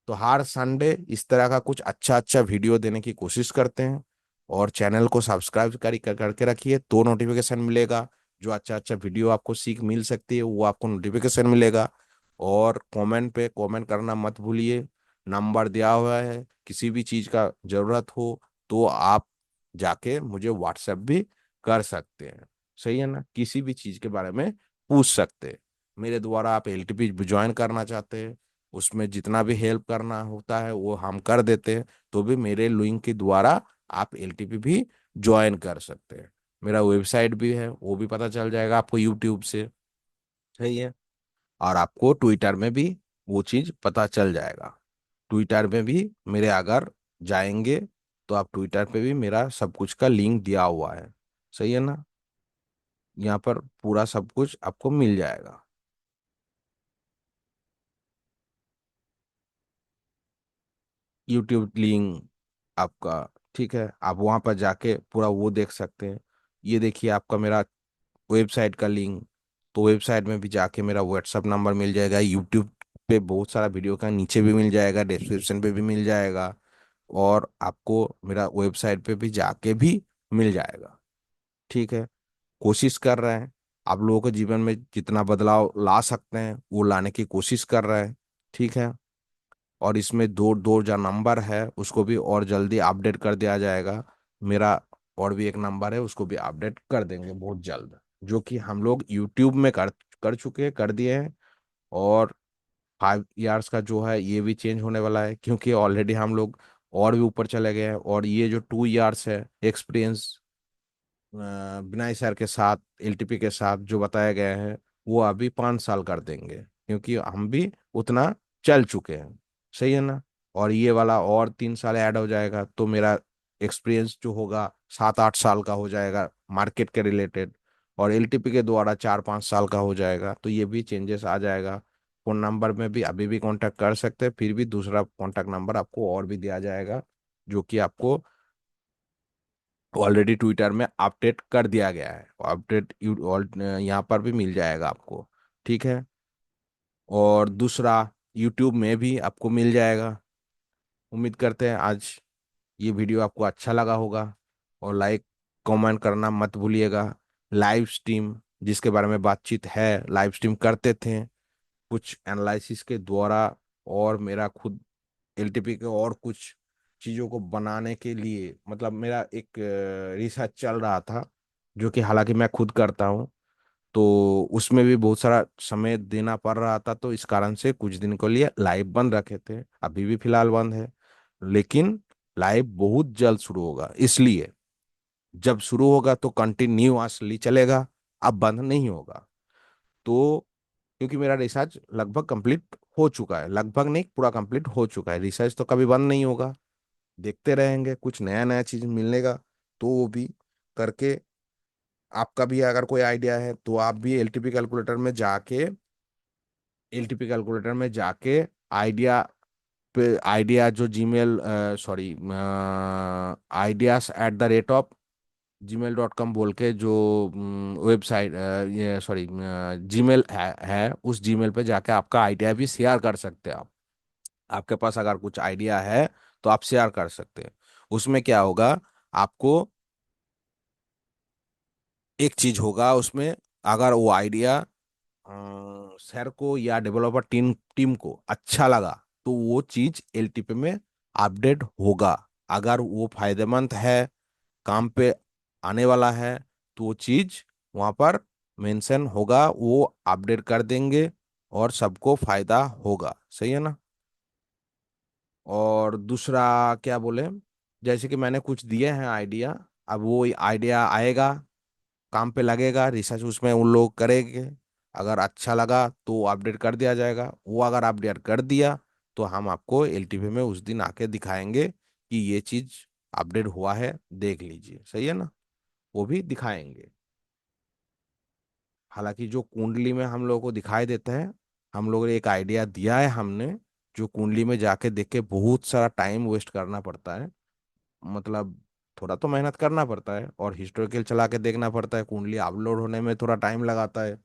तो हर संडे इस तरह का कुछ अच्छा अच्छा वीडियो देने की कोशिश करते हैं, और चैनल को सब्सक्राइब करके रखिए तो नोटिफिकेशन मिलेगा। जो अच्छा अच्छा वीडियो आपको सीख मिल सकती है वो आपको नोटिफिकेशन मिलेगा। और कमेंट पे कमेंट करना मत भूलिए। नंबर दिया हुआ है, किसी भी चीज़ का जरूरत हो तो आप जाके मुझे व्हाट्सएप भी कर सकते हैं। सही है ना? किसी भी चीज़ के बारे में पूछ सकते हैं मेरे द्वारा। आप एलटीपी ज्वाइन करना चाहते हैं, उसमें जितना भी हेल्प करना होता है वो हम कर देते हैं, तो भी मेरे लिंक के द्वारा आप एलटीपी भी ज्वाइन कर सकते हैं। मेरा वेबसाइट भी है, वो भी पता चल जाएगा आपको यूट्यूब से। सही है? और आपको ट्विटर में भी वो चीज़ पता चल जाएगा। ट्विटर में भी मेरे अगर जाएंगे तो आप ट्विटर पे भी मेरा सब कुछ का लिंक दिया हुआ है। सही है ना? यहाँ पर पूरा सब कुछ आपको मिल जाएगा। यूट्यूब लिंक आपका, ठीक है, आप वहाँ पर जाके पूरा वो देख सकते हैं। ये देखिए आपका मेरा वेबसाइट का लिंक। तो वेबसाइट में भी जाके मेरा व्हाट्सअप नंबर मिल जाएगा, यूट्यूब पे बहुत सारा वीडियो का नीचे भी मिल जाएगा, डिस्क्रिप्शन पे भी मिल जाएगा, और आपको मेरा वेबसाइट पे भी जाके भी मिल जाएगा। ठीक है? कोशिश कर रहे हैं, आप लोगों के जीवन में जितना बदलाव ला सकते हैं वो लाने की कोशिश कर रहे हैं। ठीक है? और इसमें दो दो जो नंबर है उसको भी और जल्दी अपडेट कर दिया जाएगा। मेरा और भी एक नंबर है, उसको भी अपडेट कर देंगे बहुत जल्द, जो कि हम लोग यूट्यूब में कर कर चुके कर दिए हैं। और 5 इयर्स का जो है ये भी चेंज होने वाला है, क्योंकि ऑलरेडी हम लोग और भी ऊपर चले गए हैं। और ये जो 2 इयर्स है एक्सपीरियंस बिनाई सर के साथ, एलटीपी के साथ जो बताया गया है, वो अभी 5 साल कर देंगे, क्योंकि हम भी उतना चल चुके हैं। सही है ना? और ये वाला और 3 साल ऐड हो जाएगा तो मेरा एक्सपीरियंस जो होगा 7-8 साल का हो जाएगा मार्केट के रिलेटेड। और एलटीपी के द्वारा 4-5 साल का हो जाएगा, तो ये भी चेंजेस आ जाएगा। फोन नंबर में भी अभी भी कांटेक्ट कर सकते हैं, फिर भी दूसरा कांटेक्ट नंबर आपको और भी दिया जाएगा, जो कि आपको ऑलरेडी ट्विटर में अपडेट कर दिया गया है। अपडेट यहाँ पर भी मिल जाएगा आपको। ठीक है? और दूसरा यूट्यूब में भी आपको मिल जाएगा। उम्मीद करते हैं आज ये वीडियो आपको अच्छा लगा होगा, और लाइक कमेंट करना मत भूलिएगा। लाइव स्ट्रीम जिसके बारे में बातचीत है, लाइव स्ट्रीम करते थे कुछ एनालिसिस के द्वारा, और मेरा खुद एलटीपी के और कुछ चीज़ों को बनाने के लिए, मतलब मेरा एक रिसर्च चल रहा था, जो कि हालांकि मैं खुद करता हूँ। तो उसमें भी बहुत सारा समय देना पड़ रहा था, तो इस कारण से कुछ दिन के लिए लाइव बंद रखे थे, अभी भी फिलहाल बंद है। लेकिन लाइव बहुत जल्द शुरू होगा, इसलिए जब शुरू होगा तो कंटिन्यूअसली चलेगा, अब बंद नहीं होगा। तो क्योंकि मेरा रिसर्च लगभग कंप्लीट हो चुका है, लगभग नहीं पूरा कंप्लीट हो चुका है, रिसर्च तो कभी बंद नहीं होगा। देखते रहेंगे, कुछ नया नया चीज मिलेगा तो वो भी करके। आपका भी अगर कोई आइडिया है तो आप भी एलटीपी कैलकुलेटर में जाके आइडिया पे, आइडिया जो Gmail, sorry, ideas@the rate of gmail.com बोल के जो वेबसाइट, ये सॉरी जीमेल है उस जीमेल पे जाके आपका आइडिया भी शेयर कर सकते हैं आप। आपके पास अगर कुछ आइडिया है तो आप शेयर कर सकते हैं। उसमें क्या होगा, आपको एक चीज होगा उसमें, अगर वो आइडिया सर को या डेवलपर टीम टीम को अच्छा लगा तो वो चीज एलटीपी में अपडेट होगा। अगर वो फायदेमंद है, काम पे आने वाला है, तो वो चीज वहां पर मेंशन होगा, वो अपडेट कर देंगे और सबको फायदा होगा। सही है ना? और दूसरा क्या बोले, जैसे कि मैंने कुछ दिए हैं आइडिया, अब वो आइडिया आएगा, काम पे लगेगा, रिसर्च उसमें उन लोग करेंगे। अगर अच्छा लगा तो अपडेट कर दिया जाएगा, वो अगर अपडेट कर दिया तो हम आपको एलटीपी में उस दिन आके दिखाएंगे कि ये चीज अपडेट हुआ है, देख लीजिए, सही है ना, वो भी दिखाएंगे। हालांकि जो कुंडली में हम लोगों को दिखाई देता है, हम लोगों ने एक आइडिया दिया है हमने, जो कुंडली में जाके देख के बहुत सारा टाइम वेस्ट करना पड़ता है, मतलब थोड़ा तो मेहनत करना पड़ता है, और हिस्टोरिकल चला के देखना पड़ता है, कुंडली अपलोड होने में थोड़ा टाइम लगाता है।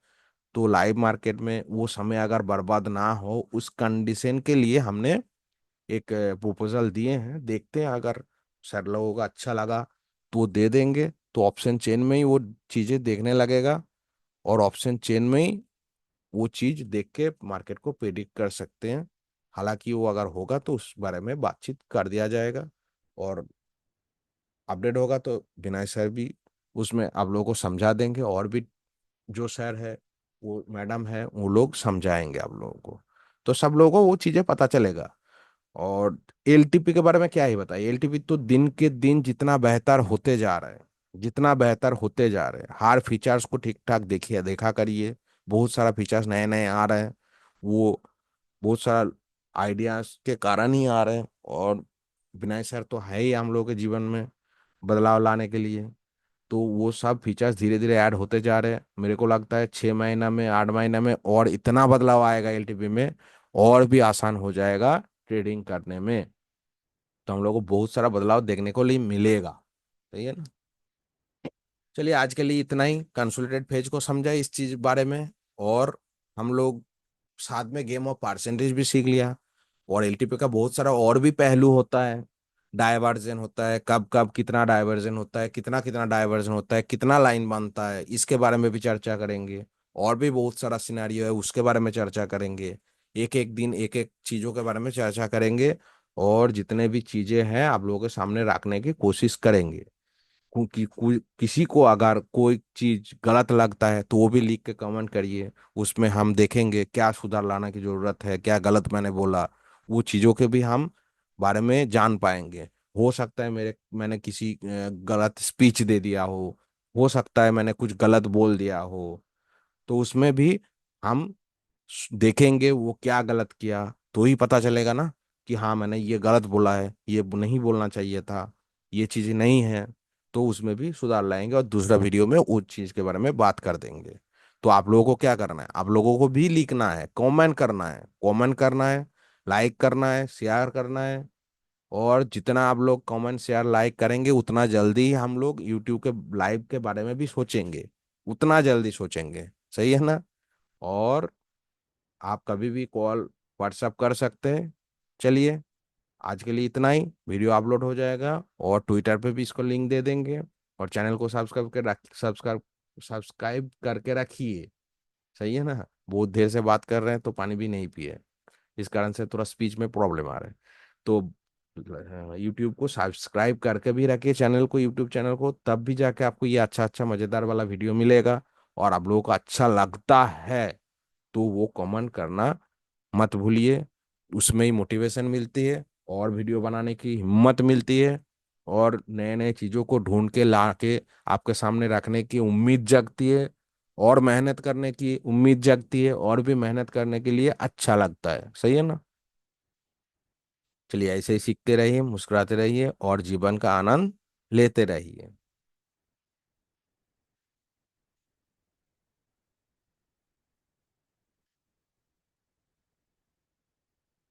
तो लाइव मार्केट में वो समय अगर बर्बाद ना हो, उस कंडीशन के लिए हमने एक प्रपोजल दिए हैं, देखते हैं अगर सर लोगों को अच्छा लगा तो वो दे देंगे, तो ऑप्शन चेन में ही वो चीजें देखने लगेगा, और ऑप्शन चेन में ही वो चीज देख के मार्केट को प्रेडिक्ट कर सकते हैं। हालांकि वो अगर होगा तो उस बारे में बातचीत कर दिया जाएगा, और अपडेट होगा तो विनय सर भी उसमें आप लोगों को समझा देंगे, और भी जो सर है, वो मैडम है, वो लोग समझाएंगे आप लोगों को, तो सब लोगों को वो चीजें पता चलेगा। और एलटीपी के बारे में क्या ही बताइए, एलटीपी तो दिन के दिन जितना बेहतर होते जा रहा है, जितना बेहतर होते जा रहे हैं, हर फीचर्स को ठीक ठाक देखिए, देखा करिए, बहुत सारा फीचर्स नए नए आ रहे हैं, वो बहुत सारा आइडियाज के कारण ही आ रहे हैं। और विनय सर तो है ही हम लोगों के जीवन में बदलाव लाने के लिए, तो वो सब फीचर्स धीरे धीरे ऐड होते जा रहे हैं। मेरे को लगता है 6 महीना में, 8 महीना में और इतना बदलाव आएगा एलटीपी में, और भी आसान हो जाएगा ट्रेडिंग करने में। तो हम लोग को बहुत सारा बदलाव देखने को लिए मिलेगा, सही है ना। चलिए आज के लिए इतना ही, कंसोलिडेटेड पेज को समझा इस चीज बारे में, और हम लोग साथ में गेम ऑफ परसेंटेज भी सीख लिया। और एलटीपी का बहुत सारा और भी पहलू होता है, डायवर्जन होता है, कब कब कितना डायवर्जन होता है, कितना कितना डायवर्जन होता है, कितना लाइन बनता है, इसके बारे में भी चर्चा करेंगे। और भी बहुत सारा सिनेरियो है, उसके बारे में चर्चा करेंगे। एक एक दिन एक एक चीजों के बारे में चर्चा करेंगे, और जितने भी चीजें हैं आप लोगों के सामने रखने की कोशिश करेंगे। किसी को अगर कोई चीज गलत लगता है तो वो भी लिख के कमेंट करिए, उसमें हम देखेंगे क्या सुधार लाने की जरूरत है, क्या गलत मैंने बोला, वो चीजों के भी हम बारे में जान पाएंगे। हो सकता है मैंने किसी गलत स्पीच दे दिया हो सकता है मैंने कुछ गलत बोल दिया हो, तो उसमें भी हम देखेंगे वो क्या गलत किया, तो ही पता चलेगा ना कि हाँ मैंने ये गलत बोला है, ये नहीं बोलना चाहिए था, ये चीज़ नहीं है, तो उसमें भी सुधार लाएंगे, और दूसरा वीडियो में उस चीज़ के बारे में बात कर देंगे। तो आप लोगों को क्या करना है, आप लोगों को भी लिखना है, कमेंट करना है, कमेंट करना है, लाइक करना है, शेयर करना है। और जितना आप लोग कमेंट शेयर लाइक करेंगे, उतना जल्दी ही हम लोग यूट्यूब के लाइव के बारे में भी सोचेंगे, उतना जल्दी सोचेंगे, सही है ना। और आप कभी भी कॉल व्हाट्सअप कर सकते हैं। चलिए आज के लिए इतना ही, वीडियो अपलोड हो जाएगा, और ट्विटर पे भी इसको लिंक दे देंगे। और चैनल को सब्सक्राइब करके रखिए, सही है ना। बहुत देर से बात कर रहे हैं तो पानी भी नहीं पिए, इस कारण से थोड़ा स्पीच में प्रॉब्लम आ रहा है। तो यूट्यूब को सब्सक्राइब करके भी रखिए, चैनल को, यूट्यूब चैनल को, तब भी जाके आपको ये अच्छा अच्छा मजेदार वाला वीडियो मिलेगा। और आप लोगों को अच्छा लगता है तो वो कमेंट करना मत भूलिए, उसमें ही मोटिवेशन मिलती है, और वीडियो बनाने की हिम्मत मिलती है, और नए नए चीज़ों को ढूंढ के ला के आपके सामने रखने की उम्मीद जगती है, और मेहनत करने की उम्मीद जगती है, और भी मेहनत करने के लिए अच्छा लगता है, सही है ना। चलिए ऐसे ही सीखते रहिए, मुस्कुराते रहिए, और जीवन का आनंद लेते रहिए।